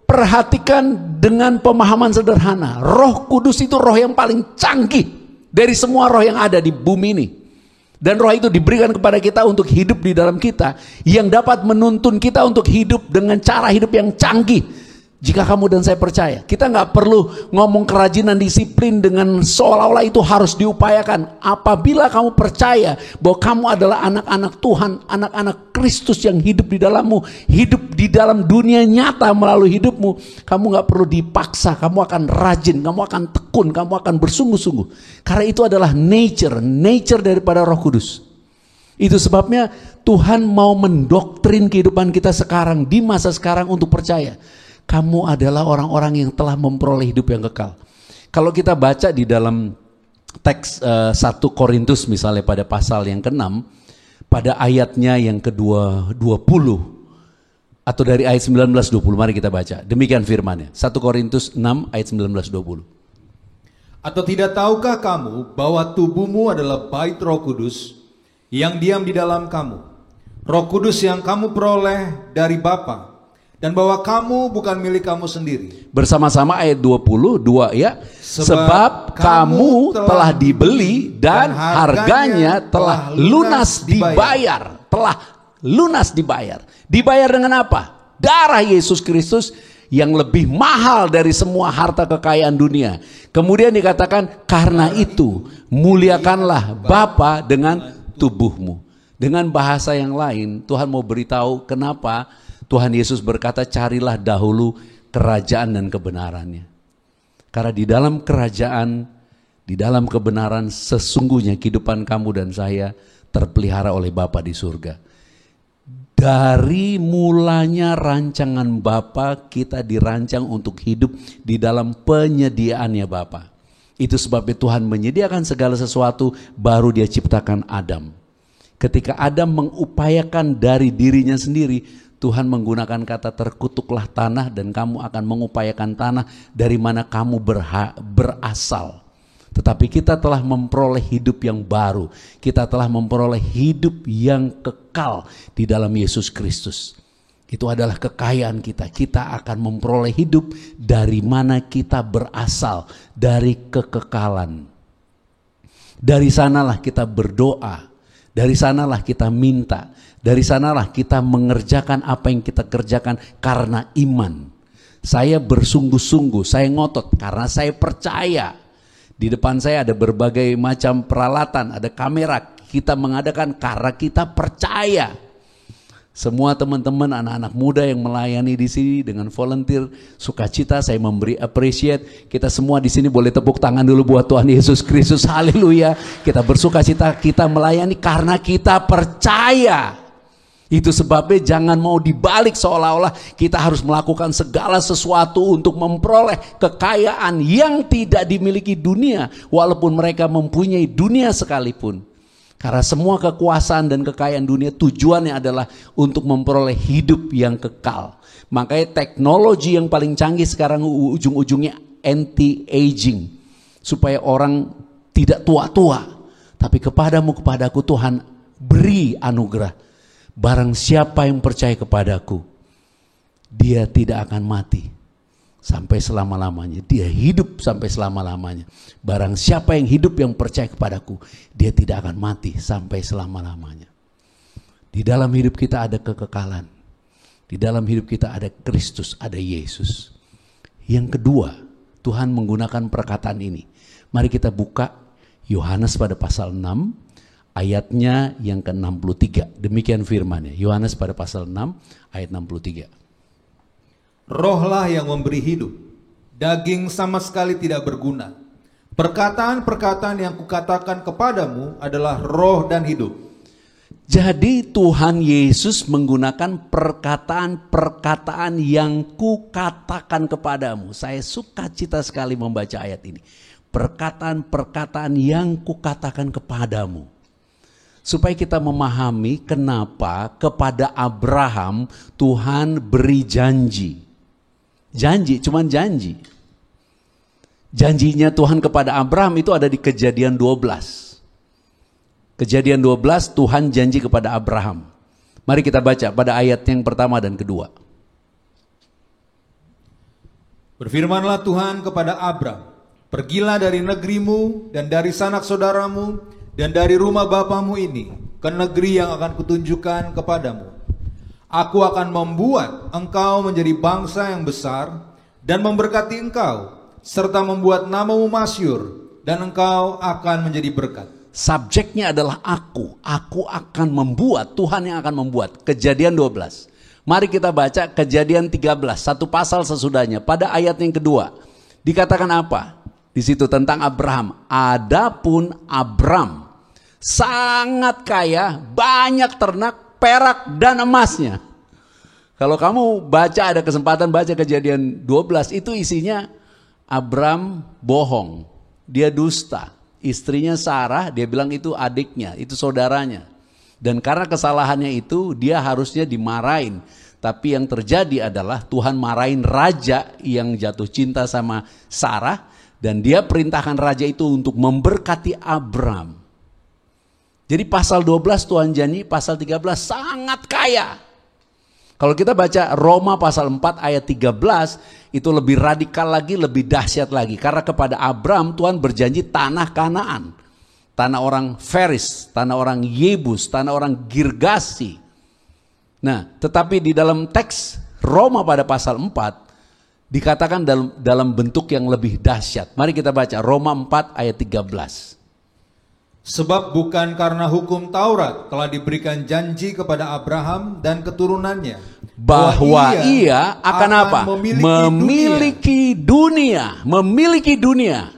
Perhatikan dengan pemahaman sederhana. Roh Kudus itu roh yang paling canggih dari semua roh yang ada di bumi ini. Dan roh itu diberikan kepada kita untuk hidup di dalam kita, yang dapat menuntun kita untuk hidup dengan cara hidup yang canggih. Jika kamu dan saya percaya, kita nggak perlu ngomong kerajinan disiplin dengan seolah-olah itu harus diupayakan. Apabila kamu percaya bahwa kamu adalah anak-anak Tuhan, anak-anak Kristus yang hidup di dalammu, hidup di dalam dunia nyata melalui hidupmu, kamu nggak perlu dipaksa. Kamu akan rajin, kamu akan tekun, kamu akan bersungguh-sungguh. Karena itu adalah nature daripada Roh Kudus. Itu sebabnya Tuhan mau mendoktrin kehidupan kita sekarang, di masa sekarang, untuk percaya. Kamu adalah orang-orang yang telah memperoleh hidup yang kekal. Kalau kita baca di dalam teks 1 Korintus misalnya pada pasal yang ke-6, pada ayatnya yang ke-20, atau dari ayat 19-20, mari kita baca. Demikian firman-Nya. 1 Korintus 6 ayat 19-20. Atau tidak tahukah kamu bahwa tubuhmu adalah bait Roh Kudus yang diam di dalam kamu, Roh Kudus yang kamu peroleh dari Bapa, dan bahwa kamu bukan milik kamu sendiri. Bersama-sama ayat 22 ya. Sebab kamu telah dibeli dan harganya telah lunas dibayar. Telah lunas dibayar. Dibayar dengan apa? Darah Yesus Kristus yang lebih mahal dari semua harta kekayaan dunia. Kemudian dikatakan, karena itu muliakanlah Bapa dengan tubuhmu. Dengan bahasa yang lain, Tuhan mau beritahu kenapa Tuhan Yesus berkata, carilah dahulu kerajaan dan kebenarannya. Karena di dalam kerajaan, di dalam kebenaran, sesungguhnya kehidupan kamu dan saya terpelihara oleh Bapa di surga. Dari mulanya rancangan Bapa, kita dirancang untuk hidup di dalam penyediaannya Bapa. Itu sebabnya Tuhan menyediakan segala sesuatu, baru Dia ciptakan Adam. Ketika Adam mengupayakan dari dirinya sendiri, Tuhan menggunakan kata terkutuklah tanah dan kamu akan mengupayakan tanah dari mana kamu berasal. Tetapi kita telah memperoleh hidup yang baru. Kita telah memperoleh hidup yang kekal di dalam Yesus Kristus. Itu adalah kekayaan kita. Kita akan memperoleh hidup dari mana kita berasal, dari kekekalan. Dari sanalah kita berdoa. Dari sanalah kita minta. Dari sanalah kita mengerjakan apa yang kita kerjakan karena iman. Saya bersungguh-sungguh, saya ngotot karena saya percaya. Di depan saya ada berbagai macam peralatan, ada kamera. Kita mengadakan karena kita percaya. Semua teman-teman anak-anak muda yang melayani di sini dengan volunteer, sukacita, saya memberi appreciate. Kita semua di sini boleh tepuk tangan dulu buat Tuhan Yesus Kristus. Haleluya. Kita bersukacita, kita melayani karena kita percaya. Itu sebabnya jangan mau dibalik seolah-olah kita harus melakukan segala sesuatu untuk memperoleh kekayaan yang tidak dimiliki dunia, walaupun mereka mempunyai dunia sekalipun. Karena semua kekuasaan dan kekayaan dunia tujuannya adalah untuk memperoleh hidup yang kekal. Makanya teknologi yang paling canggih sekarang ujung-ujungnya anti-aging. Supaya orang tidak tua-tua. Tapi kepadaku Tuhan beri anugerah. Barang siapa yang percaya kepadaku, dia tidak akan mati. sampai selama-lamanya. Dia hidup sampai selama-lamanya. Barang siapa yang hidup yang percaya kepadaku, dia tidak akan mati sampai selama-lamanya. Di dalam hidup kita ada kekekalan. Di dalam hidup kita ada Kristus, ada Yesus. Yang kedua, Tuhan menggunakan perkataan ini. Mari kita buka Yohanes pada pasal 6, ayatnya yang ke-63. Demikian firman-Nya. Yohanes pada pasal 6, ayat 63. Rohlah yang memberi hidup, daging sama sekali tidak berguna. Perkataan-perkataan yang kukatakan kepadamu adalah roh dan hidup. Jadi Tuhan Yesus menggunakan perkataan-perkataan yang kukatakan kepadamu. Saya sukacita sekali membaca ayat ini. Perkataan-perkataan yang kukatakan kepadamu. Supaya kita memahami kenapa kepada Abraham Tuhan beri janji. Janji, cuman janji. Janjinya Tuhan kepada Abraham itu ada di Kejadian 12. Kejadian 12 Tuhan janji kepada Abraham. Mari kita baca pada ayat yang pertama dan kedua. Berfirmanlah Tuhan kepada Abram, pergilah dari negerimu dan dari sanak saudaramu dan dari rumah bapamu ini ke negeri yang akan kutunjukkan kepadamu. Aku akan membuat engkau menjadi bangsa yang besar dan memberkati engkau, serta membuat namamu masyhur, dan engkau akan menjadi berkat. Subjeknya adalah aku akan membuat, Tuhan yang akan membuat. Kejadian 12. Mari kita baca Kejadian 13, satu pasal sesudahnya. Pada ayat yang kedua, dikatakan apa? Di situ tentang Abraham. Adapun Abram sangat kaya, banyak ternak, perak dan emasnya. Kalau kamu baca, ada kesempatan baca Kejadian 12, itu isinya Abram bohong, dia dusta. Istrinya Sarah, dia bilang itu adiknya, itu saudaranya. Dan karena kesalahannya itu, dia harusnya dimarahin. Tapi yang terjadi adalah Tuhan marahin raja yang jatuh cinta sama Sarah, dan dia perintahkan raja itu untuk memberkati Abram. Jadi pasal 12 Tuhan janji, pasal 13 sangat kaya. Kalau kita baca Roma pasal 4 ayat 13, itu lebih radikal lagi, lebih dahsyat lagi. Karena kepada Abram Tuhan berjanji tanah Kanaan, tanah orang Feris, tanah orang Yebus, tanah orang Girgasi. Nah, tetapi di dalam teks Roma pada pasal 4, dikatakan dalam bentuk yang lebih dahsyat. Mari kita baca Roma 4 ayat 13. Sebab bukan karena hukum Taurat telah diberikan janji kepada Abraham dan keturunannya bahwa ia akan apa? Memiliki dunia.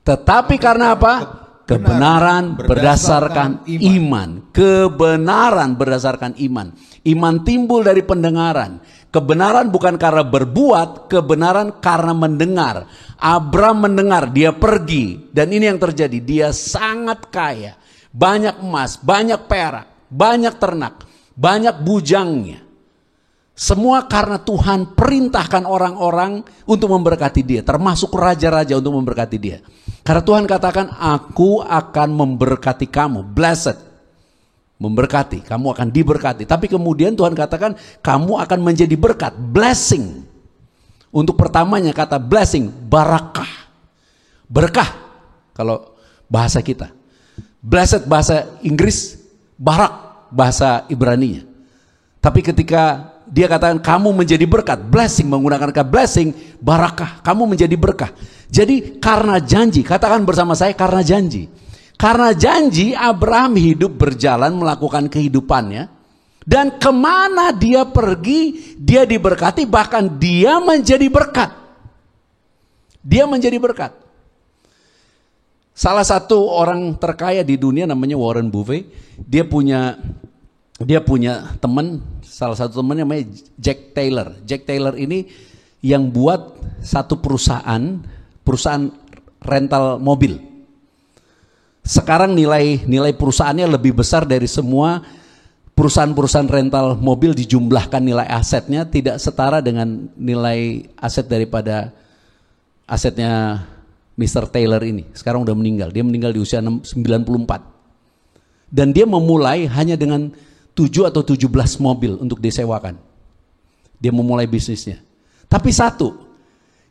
Tetapi karena apa? Kebenaran berdasarkan iman. Kebenaran berdasarkan iman. Iman timbul dari pendengaran. Kebenaran bukan karena berbuat, kebenaran karena mendengar. Abram mendengar, dia pergi. Dan ini yang terjadi, dia sangat kaya. Banyak emas, banyak perak, banyak ternak, banyak bujangnya. Semua karena Tuhan perintahkan orang-orang untuk memberkati dia. Termasuk raja-raja untuk memberkati dia. Karena Tuhan katakan, aku akan memberkati kamu. Blessed. Memberkati, kamu akan diberkati. Tapi kemudian Tuhan katakan, kamu akan menjadi berkat. Blessing. Untuk pertamanya kata blessing, barakah. Berkah, kalau bahasa kita. Blessed bahasa Inggris, barak bahasa Ibraninya. Tapi ketika dia katakan kamu menjadi berkat, blessing, menggunakan kata blessing, barakah, kamu menjadi berkah. Jadi karena janji, katakan bersama saya, karena janji. Karena janji Abraham hidup berjalan melakukan kehidupannya. Dan kemana dia pergi, dia diberkati, bahkan dia menjadi berkat. Dia menjadi berkat. Salah satu orang terkaya di dunia namanya Warren Buffett. Dia punya teman, salah satu teman namanya Jack Taylor. Jack Taylor ini yang buat satu perusahaan rental mobil. Sekarang nilai perusahaannya lebih besar dari semua perusahaan-perusahaan rental mobil dijumlahkan, nilai asetnya tidak setara dengan nilai aset daripada asetnya Mr. Taylor ini. Sekarang udah meninggal, dia meninggal di usia 94. Dan dia memulai hanya dengan 7 atau 17 mobil untuk disewakan. Dia memulai bisnisnya. Tapi satu,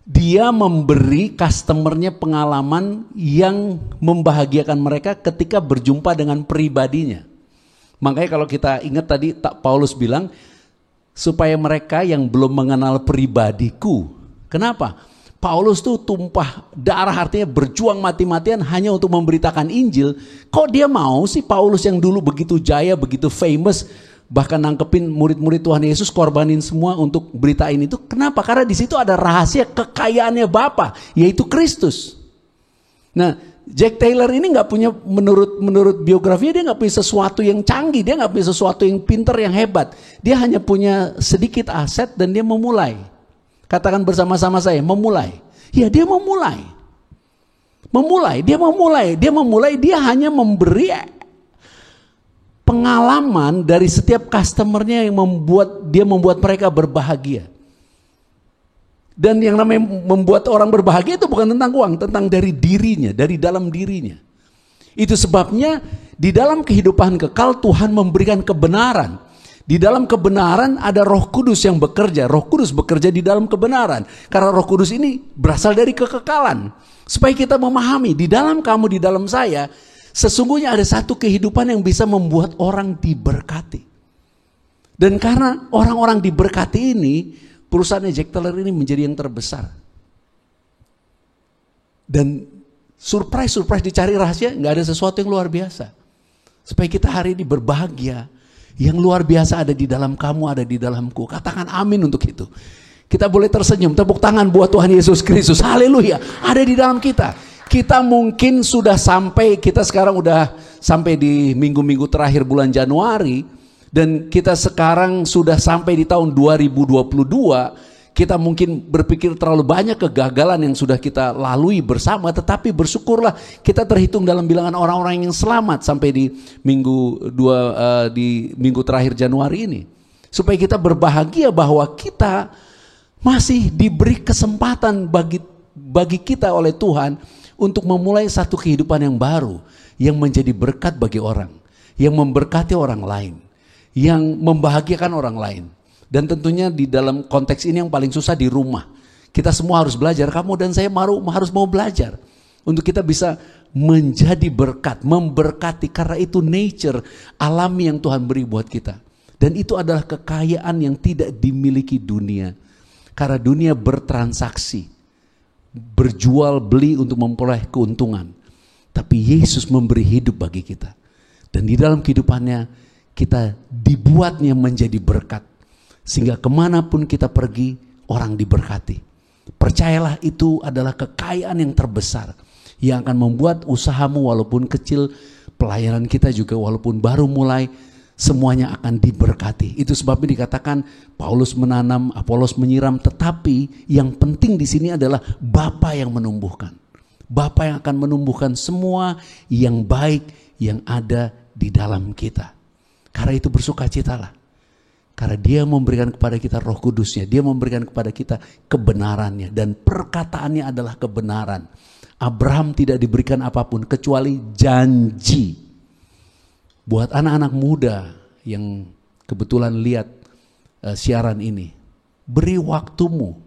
Dia memberi customernya pengalaman yang membahagiakan mereka ketika berjumpa dengan pribadinya. Makanya kalau kita ingat tadi Paulus bilang, supaya mereka yang belum mengenal pribadiku. Kenapa? Paulus tuh tumpah darah, artinya berjuang mati-matian hanya untuk memberitakan Injil. Kok dia mau sih Paulus yang dulu begitu jaya, begitu famous, bahkan nangkepin murid-murid Tuhan Yesus, korbanin semua untuk beritain itu. Kenapa? Karena di situ ada rahasia kekayaannya Bapa, yaitu Kristus. Nah, Jack Taylor ini nggak punya, menurut biografinya dia nggak punya sesuatu yang canggih, dia nggak punya sesuatu yang pinter, yang hebat. Dia hanya punya sedikit aset dan dia memulai. Katakan bersama-sama saya, memulai. Ya, dia memulai. Dia hanya memberi pengalaman dari setiap customernya yang membuat mereka berbahagia. Dan yang namanya membuat orang berbahagia itu bukan tentang uang, tentang dari dirinya, dari dalam dirinya. Itu sebabnya di dalam kehidupan kekal Tuhan memberikan kebenaran. Di dalam kebenaran ada Roh Kudus yang bekerja. Roh Kudus bekerja di dalam kebenaran. Karena Roh Kudus ini berasal dari kekekalan. Supaya kita memahami, di dalam kamu, di dalam saya, sesungguhnya ada satu kehidupan yang bisa membuat orang diberkati. Dan karena orang-orang diberkati ini, perusahaan Jack Taylor ini menjadi yang terbesar. Dan surprise dicari rahasia, nggak ada sesuatu yang luar biasa. Supaya kita hari ini berbahagia. Yang luar biasa ada di dalam kamu, ada di dalamku. Katakan amin untuk itu. Kita boleh tersenyum, tepuk tangan buat Tuhan Yesus Kristus. Haleluya, ada di dalam kita. Kita mungkin sudah sampai, kita sekarang udah sampai di minggu-minggu terakhir bulan Januari. Dan kita sekarang sudah sampai di tahun 2022. Kita mungkin berpikir terlalu banyak kegagalan yang sudah kita lalui bersama. Tetapi bersyukurlah kita terhitung dalam bilangan orang-orang yang selamat sampai di minggu terakhir Januari ini. Supaya kita berbahagia bahwa kita masih diberi kesempatan bagi kita oleh Tuhan untuk memulai satu kehidupan yang baru, yang menjadi berkat bagi orang, yang memberkati orang lain, yang membahagiakan orang lain. Dan tentunya di dalam konteks ini yang paling susah di rumah. Kita semua harus belajar, kamu dan saya harus mau belajar. Untuk kita bisa menjadi berkat, memberkati. Karena itu nature, alami yang Tuhan beri buat kita. Dan itu adalah kekayaan yang tidak dimiliki dunia. Karena dunia bertransaksi, berjual beli untuk memperoleh keuntungan. Tapi Yesus memberi hidup bagi kita. Dan di dalam kehidupannya kita dibuatnya menjadi berkat. Sehingga kemanapun kita pergi, orang diberkati. Percayalah itu adalah kekayaan yang terbesar. Yang akan membuat usahamu walaupun kecil, pelayanan kita juga walaupun baru mulai, semuanya akan diberkati. Itu sebabnya dikatakan Paulus menanam, Apolos menyiram. Tetapi yang penting di sini adalah Bapa yang menumbuhkan. Bapa yang akan menumbuhkan semua yang baik yang ada di dalam kita. Karena itu bersukacitalah. Karena dia memberikan kepada kita Roh Kudusnya. Dia memberikan kepada kita kebenarannya. Dan perkataannya adalah kebenaran. Abraham tidak diberikan apapun kecuali janji. Buat anak-anak muda yang kebetulan lihat siaran ini. Beri waktumu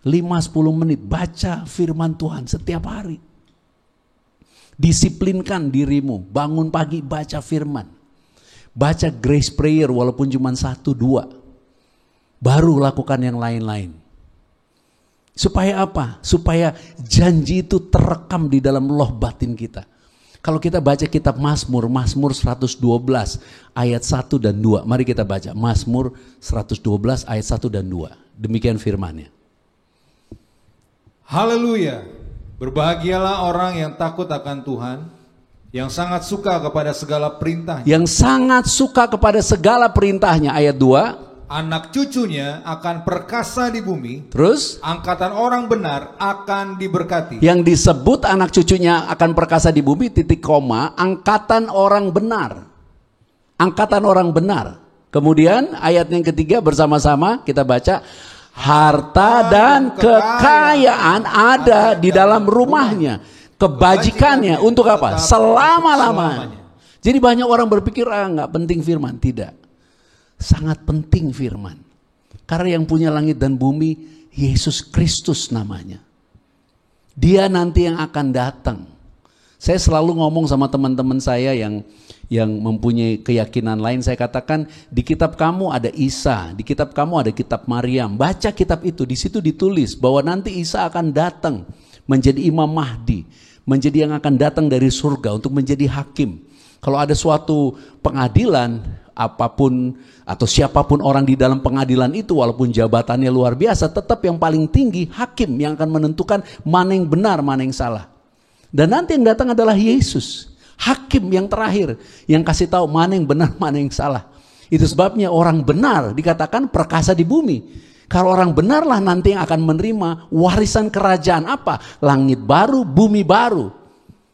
5-10 menit. Baca firman Tuhan setiap hari. Disiplinkan dirimu. Bangun pagi baca firman. Baca grace prayer walaupun cuma 1-2. Baru lakukan yang lain-lain. Supaya apa? Supaya janji itu terekam di dalam loh batin kita. Kalau kita baca kitab Mazmur 112 ayat 1 dan 2. Mari kita baca Mazmur 112 ayat 1 dan 2. Demikian firman-Nya. Haleluya. Berbahagialah orang yang takut akan Tuhan, yang sangat suka kepada segala perintahnya. Yang sangat suka kepada segala perintahnya. Ayat 2. Anak cucunya akan perkasa di bumi. Terus? Angkatan orang benar akan diberkati. Yang disebut anak cucunya akan perkasa di bumi, titik koma, angkatan orang benar. Angkatan orang benar. Kemudian ayat yang ketiga bersama-sama kita baca. Harta dan kekayaan ada di dalam rumahnya. Kebajikannya untuk apa? Selama-lamanya. Jadi banyak orang berpikir nggak penting firman. Tidak. Sangat penting firman. Karena yang punya langit dan bumi, Yesus Kristus namanya. Dia nanti yang akan datang. Saya selalu ngomong sama teman-teman saya yang mempunyai keyakinan lain, saya katakan di kitab kamu ada Isa, di kitab kamu ada kitab Maryam. Baca kitab itu, di situ ditulis bahwa nanti Isa akan datang menjadi Imam Mahdi, menjadi yang akan datang dari surga untuk menjadi hakim. Kalau ada suatu pengadilan, apapun atau siapapun orang di dalam pengadilan itu, walaupun jabatannya luar biasa, tetap yang paling tinggi hakim yang akan menentukan mana yang benar, mana yang salah. Dan nanti yang datang adalah Yesus, hakim yang terakhir, yang kasih tahu mana yang benar, mana yang salah. Itu sebabnya orang benar dikatakan perkasa di bumi. Kalau orang benarlah nanti yang akan menerima warisan kerajaan apa? Langit baru, bumi baru.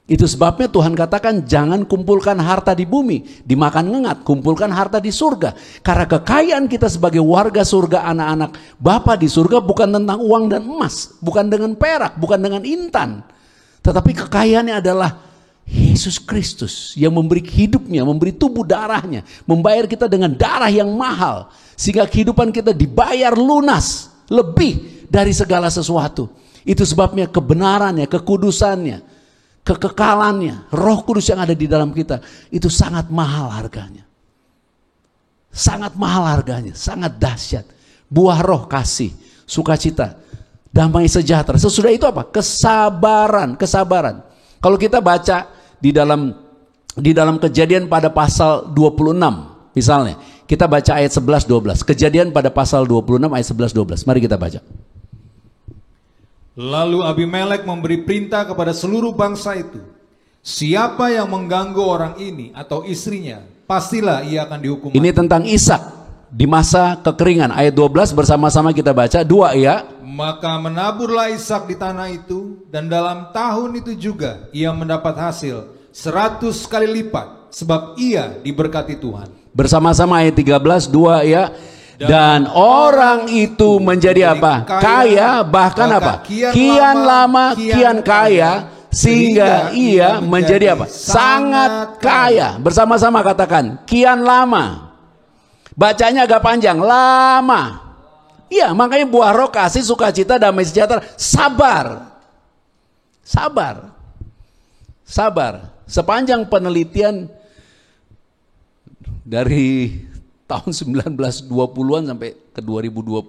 Itu sebabnya Tuhan katakan jangan kumpulkan harta di bumi, dimakan ngengat, kumpulkan harta di surga. Karena kekayaan kita sebagai warga surga, anak-anak Bapa di surga bukan tentang uang dan emas, bukan dengan perak, bukan dengan intan. Tetapi kekayaannya adalah Yesus Kristus yang memberi hidupnya, memberi tubuh darahnya, membayar kita dengan darah yang mahal. Sehingga kehidupan kita dibayar lunas, lebih dari segala sesuatu. Itu sebabnya kebenarannya, kekudusannya, kekekalannya, Roh Kudus yang ada di dalam kita, itu sangat mahal harganya. Sangat mahal harganya, sangat dahsyat. Buah roh kasih, sukacita, damai sejahtera. Sesudah itu apa? Kesabaran, kesabaran. Kalau kita baca di dalam Kejadian pada pasal 26 misalnya, kita baca ayat 11-12. Kejadian pada pasal 26 ayat 11-12. Mari kita baca. Lalu Abimelek memberi perintah kepada seluruh bangsa itu, siapa yang mengganggu orang ini atau istrinya, pastilah ia akan dihukum. Ini tentang Ishak di masa kekeringan. Ayat 12 bersama-sama kita baca. 2 ya. Maka menaburlah Ishak di tanah itu, dan dalam tahun itu juga ia mendapat hasil 100 kali lipat, sebab ia diberkati Tuhan. Bersama-sama ayat 13, 2 ya. Dan orang itu menjadi apa? Kaya, bahkan apa? Kian lama, kian kaya, sehingga ia menjadi apa? Sangat kaya. Bersama-sama katakan, kian lama. Bacanya agak panjang, lama. Iya, makanya buah roh kasih, sukacita, damai sejahtera, sabar. Sabar. Sabar. Sepanjang penelitian dari tahun 1920-an sampai ke 2020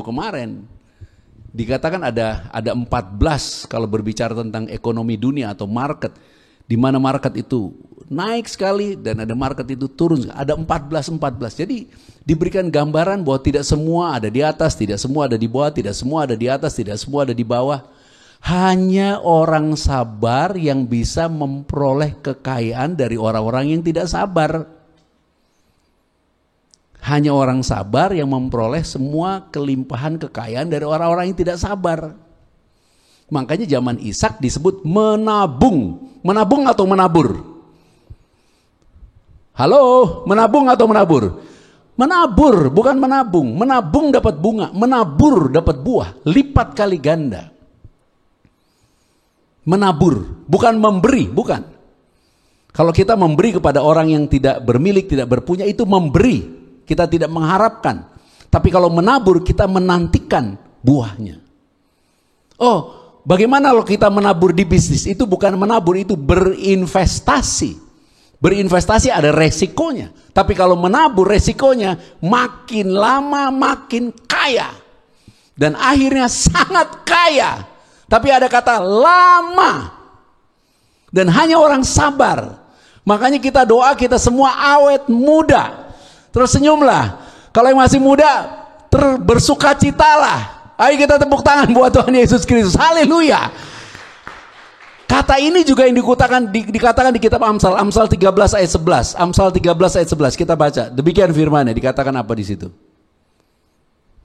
kemarin, dikatakan ada 14 kalau berbicara tentang ekonomi dunia atau market, di mana market itu naik sekali dan ada market itu turun, ada 14. Jadi diberikan gambaran bahwa tidak semua ada di atas, tidak semua ada di bawah, tidak semua ada di atas, tidak semua ada di bawah. Hanya orang sabar yang bisa memperoleh kekayaan dari orang-orang yang tidak sabar. Hanya orang sabar yang memperoleh semua kelimpahan kekayaan dari orang-orang yang tidak sabar. Makanya zaman Ishak disebut menabung. Menabung atau menabur? Halo, menabung atau menabur? Menabur, bukan menabung. Menabung dapat bunga, menabur dapat buah, lipat kali ganda. Menabur, bukan memberi, bukan. Kalau kita memberi kepada orang yang tidak bermilik, tidak berpunya, itu memberi. Kita tidak mengharapkan. Tapi kalau menabur, kita menantikan buahnya. Oh, bagaimana kalau kita menabur di bisnis? Itu bukan menabur, itu berinvestasi. Berinvestasi ada resikonya. Tapi kalau menabur, resikonya makin lama makin kaya. Dan akhirnya sangat kaya. Tapi ada kata lama. Dan hanya orang sabar. Makanya kita doa, kita semua awet muda. Terus senyumlah. Kalau yang masih muda, bersukacitalah. Ayo kita tepuk tangan buat Tuhan Yesus Kristus. Haleluya. Kata ini juga yang dikatakan di kitab Amsal 13 ayat 11. Amsal 13 ayat 11 kita baca. Demikian firman-Nya, dikatakan apa di situ?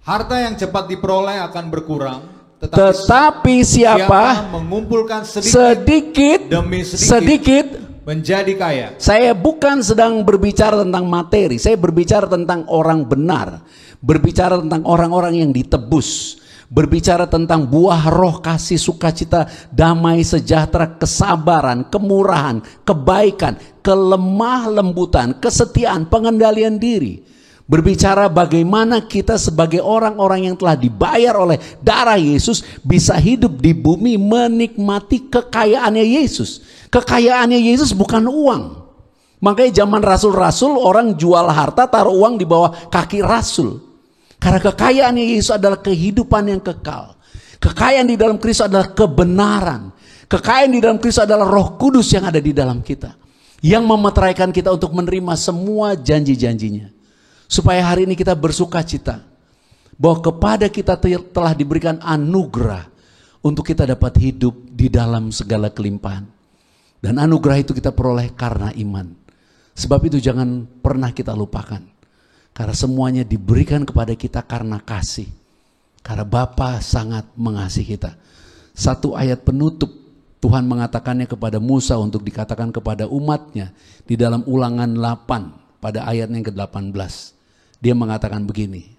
Harta yang cepat diperoleh akan berkurang. Tetapi siapa mengumpulkan sedikit demi sedikit menjadi kaya. Saya bukan sedang berbicara tentang materi, saya berbicara tentang orang benar, berbicara tentang orang-orang yang ditebus, berbicara tentang buah roh kasih, sukacita, damai sejahtera, kesabaran, kemurahan, kebaikan, kelemah lembutan, kesetiaan, pengendalian diri. Berbicara bagaimana kita sebagai orang-orang yang telah dibayar oleh darah Yesus bisa hidup di bumi menikmati kekayaannya Yesus. Kekayaannya Yesus bukan uang. Makanya zaman rasul-rasul orang jual harta taruh uang di bawah kaki rasul. Karena kekayaannya Yesus adalah kehidupan yang kekal. Kekayaan di dalam Kristus adalah kebenaran. Kekayaan di dalam Kristus adalah Roh Kudus yang ada di dalam kita. Yang memeteraikan kita untuk menerima semua janji-janjinya. Supaya hari ini kita bersuka cita. Bahwa kepada kita telah diberikan anugerah. Untuk kita dapat hidup di dalam segala kelimpahan. Dan anugerah itu kita peroleh karena iman. Sebab itu jangan pernah kita lupakan. Karena semuanya diberikan kepada kita karena kasih. Karena Bapa sangat mengasihi kita. Satu ayat penutup Tuhan mengatakannya kepada Musa untuk dikatakan kepada umatnya di dalam Ulangan 8 pada ayat yang ke-18. Dia mengatakan begini.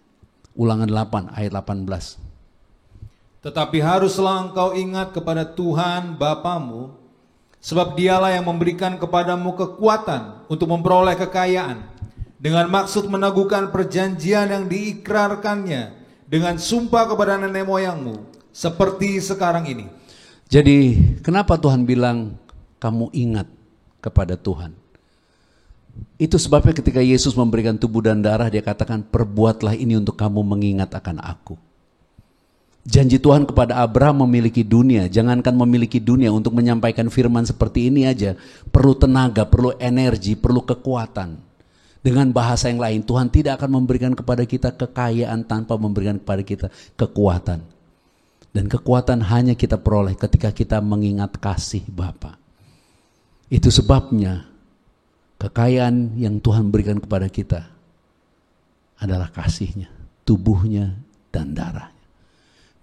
Ulangan 8 ayat 18. Tetapi haruslah engkau ingat kepada Tuhan Bapamu, sebab dialah yang memberikan kepadamu kekuatan untuk memperoleh kekayaan, dengan maksud meneguhkan perjanjian yang diikrarkannya dengan sumpah kepada nenek moyangmu, seperti sekarang ini. Jadi kenapa Tuhan bilang kamu ingat kepada Tuhan? Itu sebabnya ketika Yesus memberikan tubuh dan darah, dia katakan perbuatlah ini untuk kamu mengingat akan aku. Janji Tuhan kepada Abraham memiliki dunia, jangankan memiliki dunia, untuk menyampaikan firman seperti ini aja perlu tenaga, perlu energi, perlu kekuatan. Dengan bahasa yang lain, Tuhan tidak akan memberikan kepada kita kekayaan tanpa memberikan kepada kita kekuatan. Dan kekuatan hanya kita peroleh ketika kita mengingat kasih Bapa. Itu sebabnya kekayaan yang Tuhan berikan kepada kita adalah kasih-Nya, tubuhnya dan darahnya.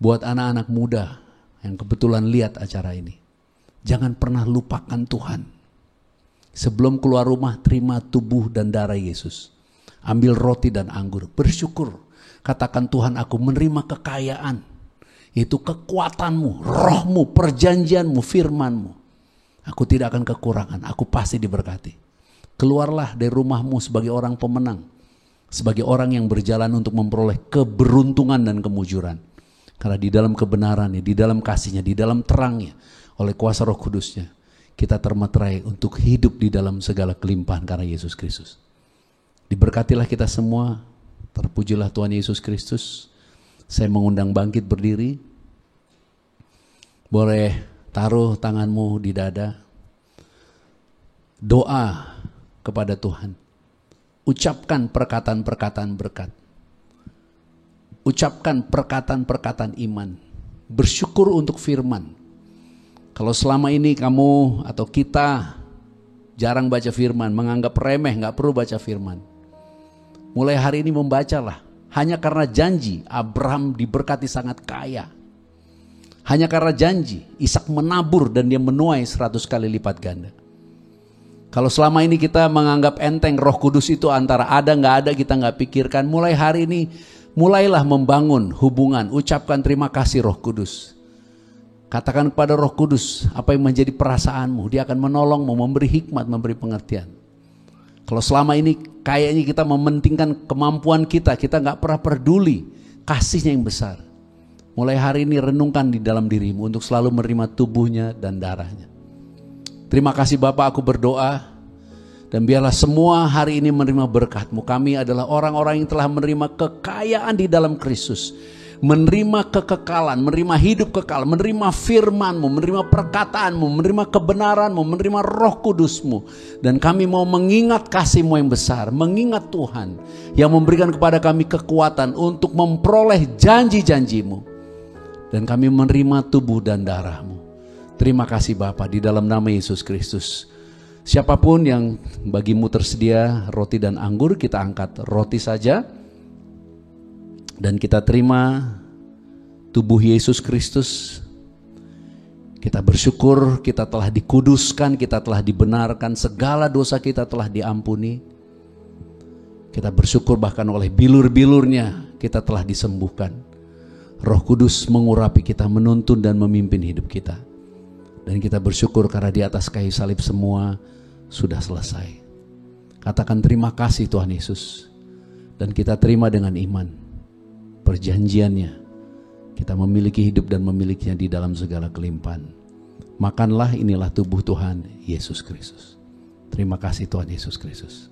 Buat anak-anak muda yang kebetulan lihat acara ini, jangan pernah lupakan Tuhan. Sebelum keluar rumah, terima tubuh dan darah Yesus. Ambil roti dan anggur, bersyukur. Katakan, Tuhan, aku menerima kekayaan. Itu kekuatanmu, rohmu, perjanjianmu, firmanmu. Aku tidak akan kekurangan, aku pasti diberkati. Keluarlah dari rumahmu sebagai orang pemenang. Sebagai orang yang berjalan untuk memperoleh keberuntungan dan kemujuran. Karena di dalam kebenarannya, di dalam kasihnya, di dalam terangnya, oleh kuasa Roh Kudusnya, kita termeterai untuk hidup di dalam segala kelimpahan karena Yesus Kristus. Diberkatilah kita semua, terpujilah Tuhan Yesus Kristus. Saya mengundang bangkit berdiri. Boleh taruh tanganmu di dada. Doa kepada Tuhan. Ucapkan perkataan-perkataan berkat. Ucapkan perkataan-perkataan iman. Bersyukur untuk firman. Kalau selama ini kamu atau kita jarang baca firman, menganggap remeh, gak perlu baca firman. Mulai hari ini membacalah. Hanya karena janji Abraham diberkati sangat kaya. Hanya karena janji Ishak menabur dan dia menuai 100 kali lipat ganda. Kalau selama ini kita menganggap enteng Roh Kudus itu antara ada gak ada kita gak pikirkan. Mulai hari ini mulailah membangun hubungan. Ucapkan terima kasih Roh Kudus. Katakan kepada Roh Kudus apa yang menjadi perasaanmu. Dia akan menolongmu, memberi hikmat, memberi pengertian. Kalau selama ini kayaknya kita mementingkan kemampuan kita gak pernah peduli kasihnya yang besar. Mulai hari ini renungkan di dalam dirimu untuk selalu menerima tubuhnya dan darahnya. Terima kasih Bapak, aku berdoa. Dan biarlah semua hari ini menerima berkat-Mu. Kami adalah orang-orang yang telah menerima kekayaan di dalam Kristus. Menerima kekekalan, menerima hidup kekal, menerima firman-Mu, menerima perkataan-Mu, menerima kebenaran-Mu, menerima Roh Kudus-Mu. Dan kami mau mengingat kasih-Mu yang besar, mengingat Tuhan yang memberikan kepada kami kekuatan untuk memperoleh janji-janji-Mu. Dan kami menerima tubuh dan darah-Mu. Terima kasih Bapa, di dalam nama Yesus Kristus. Siapapun yang bagimu tersedia roti dan anggur, kita angkat roti saja. Dan kita terima tubuh Yesus Kristus. Kita bersyukur kita telah dikuduskan, kita telah dibenarkan, segala dosa kita telah diampuni. Kita bersyukur bahkan oleh bilur-bilurnya kita telah disembuhkan. Roh Kudus mengurapi kita, menuntun dan memimpin hidup kita. Dan kita bersyukur karena di atas kayu salib semua sudah selesai. Katakan terima kasih Tuhan Yesus. Dan kita terima dengan iman perjanjiannya. Kita memiliki hidup dan memilikinya di dalam segala kelimpahan. Makanlah, inilah tubuh Tuhan Yesus Kristus. Terima kasih Tuhan Yesus Kristus.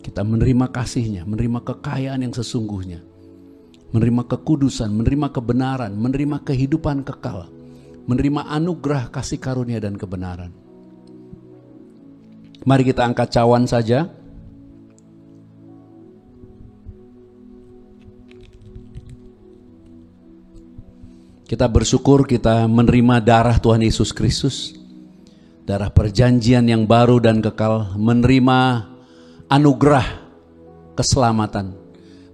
Kita menerima kasih-Nya, menerima kekayaan yang sesungguhnya, menerima kekudusan, menerima kebenaran, menerima kehidupan kekal, menerima anugerah kasih karunia dan kebenaran. Mari kita angkat cawan saja. Kita bersyukur kita menerima darah Tuhan Yesus Kristus, darah perjanjian yang baru dan kekal, menerima anugerah keselamatan,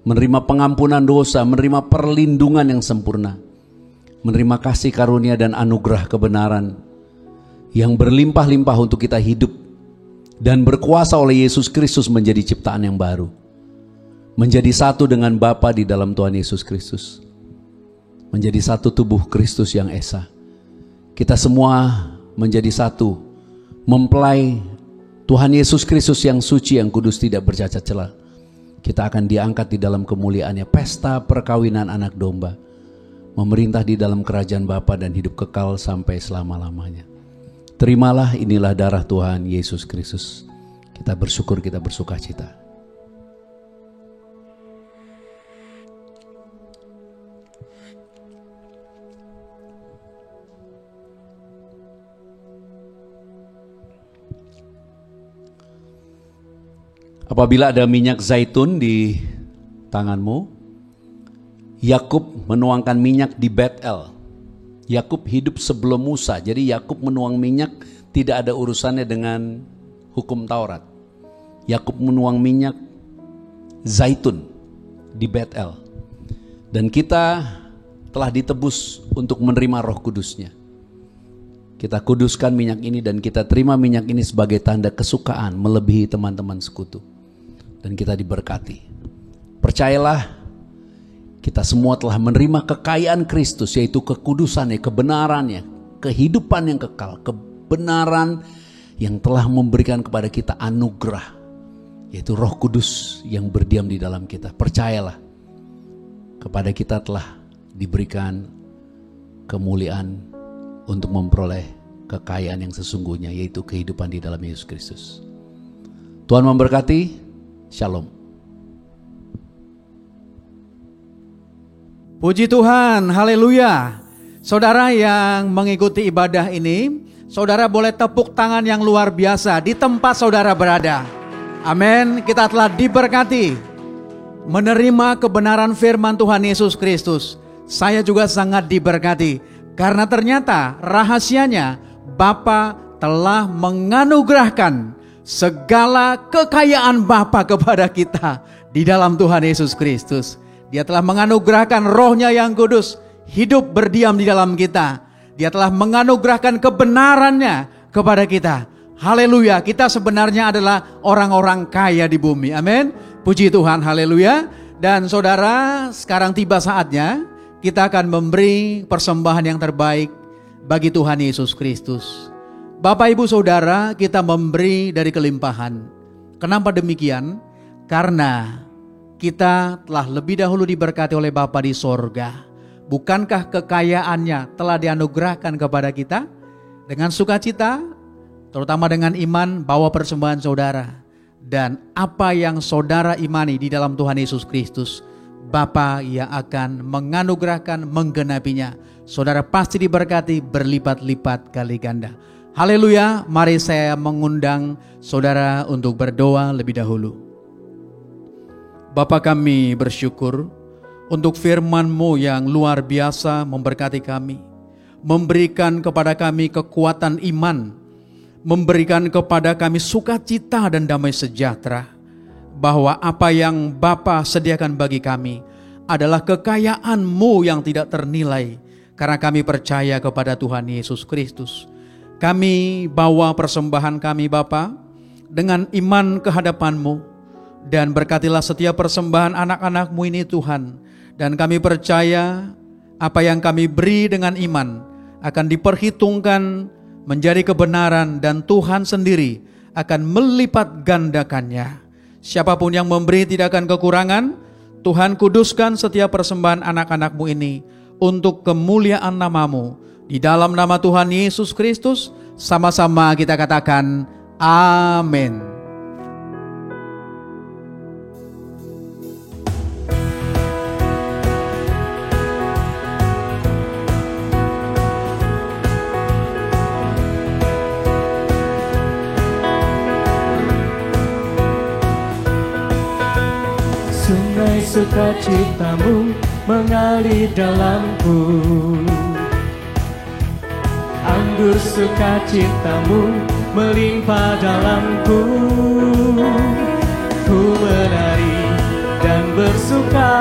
menerima pengampunan dosa, menerima perlindungan yang sempurna, menerima kasih karunia dan anugerah kebenaran yang berlimpah-limpah untuk kita hidup dan berkuasa oleh Yesus Kristus menjadi ciptaan yang baru, menjadi satu dengan Bapa di dalam Tuhan Yesus Kristus, menjadi satu tubuh Kristus yang esa. Kita semua menjadi satu, mempelai Tuhan Yesus Kristus yang suci, yang kudus, tidak bercacat celah. Kita akan diangkat di dalam kemuliaannya, pesta perkawinan anak domba, memerintah di dalam kerajaan Bapa dan hidup kekal sampai selama-lamanya. Terimalah, inilah darah Tuhan Yesus Kristus. Kita bersyukur, kita bersuka cita. Apabila ada minyak zaitun di tanganmu, Yakub menuangkan minyak di Bet-el. Yakub hidup sebelum Musa, jadi Yakub menuang minyak tidak ada urusannya dengan hukum Taurat. Yakub menuang minyak zaitun di Bet-el. Dan kita telah ditebus untuk menerima Roh Kudus-Nya. Kita kuduskan minyak ini dan kita terima minyak ini sebagai tanda kesukaan melebihi teman-teman sekutu. Dan kita diberkati. Percayalah, kita semua telah menerima kekayaan Kristus, yaitu kekudusannya, kebenarannya, kehidupan yang kekal, kebenaran yang telah memberikan kepada kita anugerah, yaitu Roh Kudus yang berdiam di dalam kita. Percayalah, kepada kita telah diberikan kemuliaan untuk memperoleh kekayaan yang sesungguhnya, yaitu kehidupan di dalam Yesus Kristus. Tuhan memberkati. Shalom. Puji Tuhan, haleluya. Saudara yang mengikuti ibadah ini, saudara boleh tepuk tangan yang luar biasa di tempat saudara berada. Amin. Kita telah diberkati menerima kebenaran firman Tuhan Yesus Kristus. Saya juga sangat diberkati karena ternyata rahasianya Bapa telah menganugerahkan segala kekayaan Bapa kepada kita di dalam Tuhan Yesus Kristus. Dia telah menganugerahkan Roh-Nya yang kudus hidup berdiam di dalam kita. Dia telah menganugerahkan kebenarannya kepada kita. Haleluya, kita sebenarnya adalah orang-orang kaya di bumi. Amin. Puji Tuhan, haleluya. Dan saudara, sekarang tiba saatnya kita akan memberi persembahan yang terbaik bagi Tuhan Yesus Kristus. Bapak Ibu Saudara, kita memberi dari kelimpahan. Kenapa demikian? Karena kita telah lebih dahulu diberkati oleh Bapa di sorga. Bukankah kekayaannya telah dianugerahkan kepada kita? Dengan sukacita, terutama dengan iman, bawa persembahan saudara. Dan apa yang saudara imani di dalam Tuhan Yesus Kristus, Bapa yang akan menganugerahkan, menggenapinya. Saudara pasti diberkati berlipat-lipat kali ganda. Haleluya, mari saya mengundang saudara untuk berdoa lebih dahulu. Bapa, kami bersyukur untuk firman-Mu yang luar biasa memberkati kami, memberikan kepada kami kekuatan iman, memberikan kepada kami sukacita dan damai sejahtera, bahwa apa yang Bapa sediakan bagi kami adalah kekayaan-Mu yang tidak ternilai, karena kami percaya kepada Tuhan Yesus Kristus. Kami bawa persembahan kami Bapa dengan iman kehadapan-Mu, dan berkatilah setiap persembahan anak-anak-Mu ini Tuhan. Dan kami percaya apa yang kami beri dengan iman akan diperhitungkan menjadi kebenaran, dan Tuhan sendiri akan melipat gandakannya. Siapapun yang memberi tidak akan kekurangan. Tuhan, kuduskan setiap persembahan anak-anak-Mu ini untuk kemuliaan nama-Mu. Di dalam nama Tuhan Yesus Kristus, sama-sama kita katakan amin. Sungai sukacitamu mengalir dalamku, anggur sukacitamu melimpah dalamku. Ku menari dan bersuka,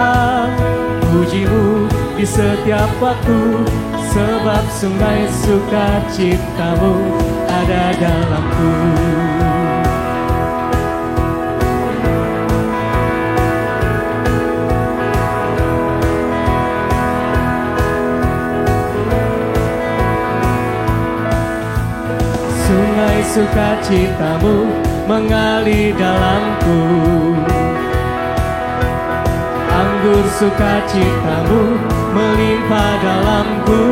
pujimu di setiap waktu, sebab sungai sukacitamu ada dalamku. Sungai sukacitamu mengalir dalamku, anggur sukacitamu melimpah dalamku.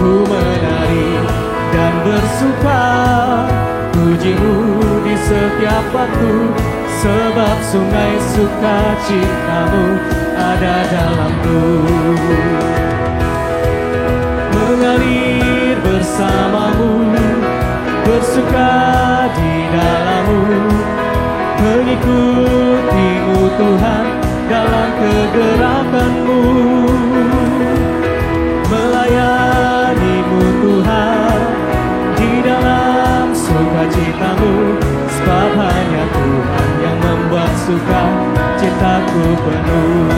Ku menari dan bersuka, pujimu di setiap waktu, sebab sungai sukacitamu ada dalamku. Mengalir bersamamu, bersuka di dalammu, mengikutimu Tuhan dalam kegerakanmu, melayanimu Tuhan di dalam sukacitamu, sebab hanya Tuhan yang membuat suka citaku penuh.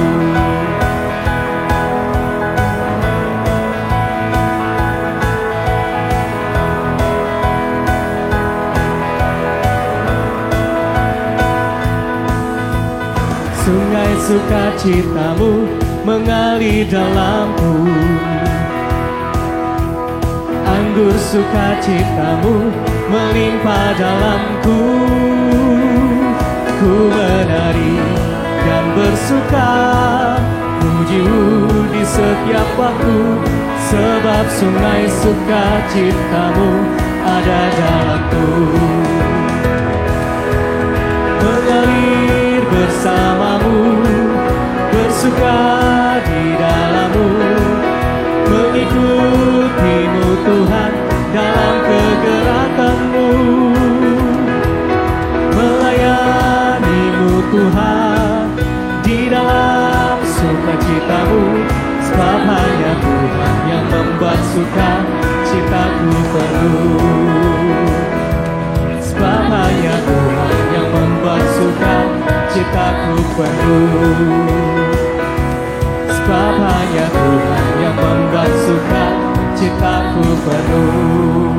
Sungai sukacitamu mengalir dalamku, anggur sukacitamu melimpah dalamku. Ku menari dan bersuka, pujimu di setiap waktu, sebab sungai sukacitamu ada dalamku. Mengalir bersamamu, bersuka di dalammu, mengikutimu Tuhan dalam kegerakanmu, melayanimu Tuhan di dalam sukacitamu, sebab hanya Tuhan yang membuat suka citaku penuh. Sebab hanya Tuhan yang membuat suka citaku penuh. Sebab hanya Tuhan yang membuat suka citaku penuh.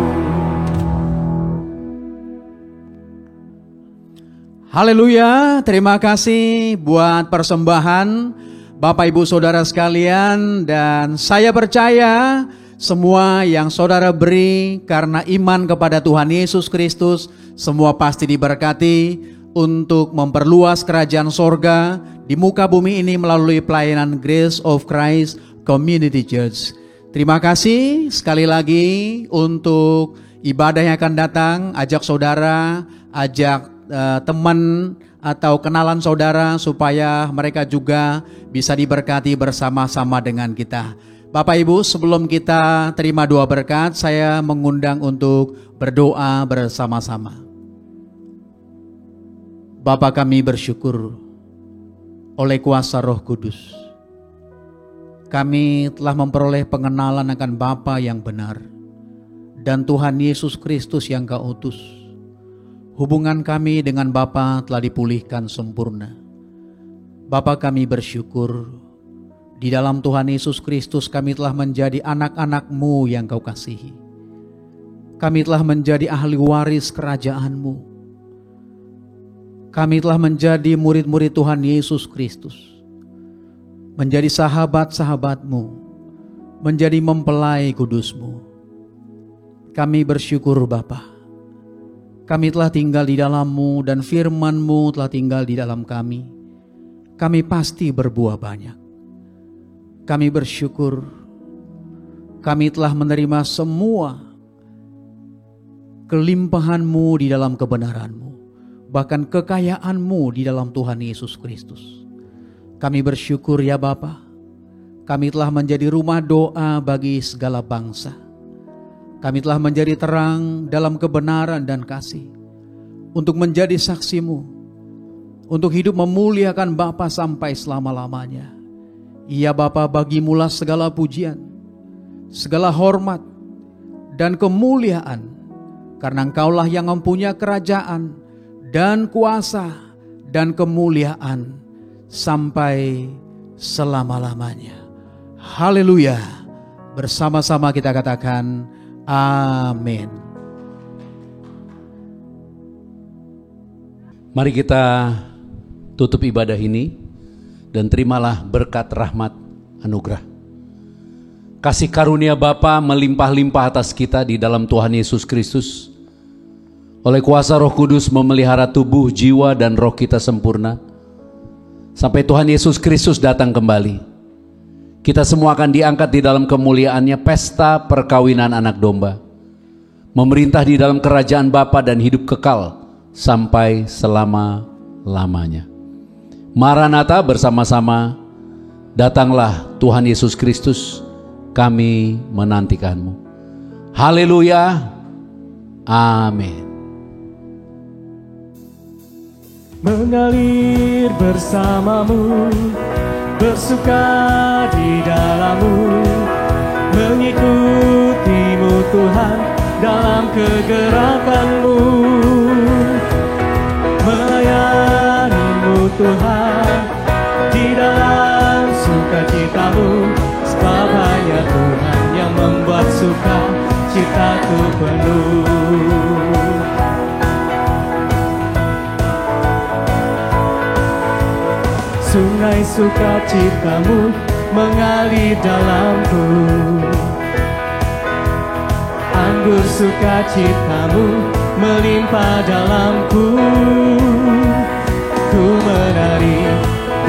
Haleluya, terima kasih buat persembahan Bapak Ibu Saudara sekalian. Dan saya percaya semua yang saudara beri karena iman kepada Tuhan Yesus Kristus, semua pasti diberkati untuk memperluas kerajaan sorga di muka bumi ini melalui pelayanan Grace of Christ Community Church. Terima kasih sekali lagi untuk ibadah yang akan datang. Ajak saudara, ajak teman atau kenalan saudara supaya mereka juga bisa diberkati bersama-sama dengan kita. Bapak Ibu, sebelum kita terima doa berkat, saya mengundang untuk berdoa bersama-sama. Bapa, kami bersyukur oleh kuasa Roh Kudus, kami telah memperoleh pengenalan akan Bapa yang benar dan Tuhan Yesus Kristus yang Kau utus. Hubungan kami dengan Bapa telah dipulihkan sempurna. Bapa, kami bersyukur di dalam Tuhan Yesus Kristus kami telah menjadi anak-anak-Mu yang Kau kasihi. Kami telah menjadi ahli waris kerajaan-Mu. Kami telah menjadi murid-murid Tuhan Yesus Kristus, menjadi sahabat-sahabat-Mu, menjadi mempelai kudus-Mu. Kami bersyukur Bapa. Kami telah tinggal di dalam-Mu dan firman-Mu telah tinggal di dalam kami. Kami pasti berbuah banyak. Kami bersyukur. Kami telah menerima semua kelimpahan-Mu di dalam kebenaran-Mu. Bahkan kekayaan-Mu di dalam Tuhan Yesus Kristus. Kami bersyukur ya Bapa. Kami telah menjadi rumah doa bagi segala bangsa. Kami telah menjadi terang dalam kebenaran dan kasih. Untuk menjadi saksi-Mu. Untuk hidup memuliakan Bapa sampai selama-lamanya. Ya Bapa, bagi-Mulah segala pujian, segala hormat, dan kemuliaan. Karena Engkaulah yang mempunyai kerajaan dan kuasa dan kemuliaan sampai selama-lamanya. Haleluya. Bersama-sama kita katakan amin. Mari kita tutup ibadah ini dan terimalah berkat rahmat anugerah. Kasih karunia Bapa melimpah-limpah atas kita di dalam Tuhan Yesus Kristus. Oleh kuasa Roh Kudus memelihara tubuh, jiwa, dan roh kita sempurna. Sampai Tuhan Yesus Kristus datang kembali. Kita semua akan diangkat di dalam kemuliaannya, pesta perkawinan anak domba. Memerintah di dalam kerajaan Bapa dan hidup kekal sampai selama-lamanya. Maranatha, bersama-sama datanglah Tuhan Yesus Kristus, kami menantikan-Mu. Haleluya. Amin. Mengalir bersama-Mu, bersuka di dalam-Mu, mengikuti-Mu Tuhan dalam kegerakan-Mu, melayani-Mu Tuhan di dalam sukacita-Mu, sebab hanya Tuhan yang membuat sukacitaku penuh. Sungai sukacita-Mu mengalir dalamku, anggur sukacita-Mu melimpah dalamku. Ku menari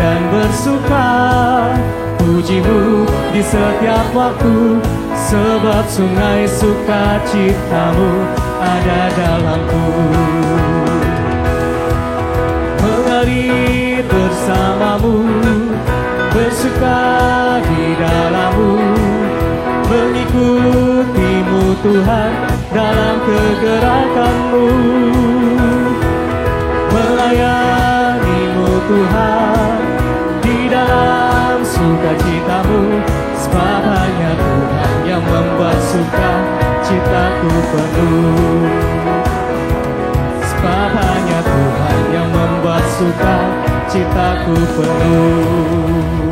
dan bersuka, puji-Mu di setiap waktu, sebab sungai sukacita-Mu ada dalamku. Mengalir bersama-Mu, bersuka di dalam-Mu, mengikuti-Mu Tuhan dalam kegerakan-Mu, melayani-Mu Tuhan di dalam sukacita-Mu, sebab hanya Tuhan yang membuat sukacitaku penuh. Sebab hanya Tuhan yang membuat sukacitaku penuh.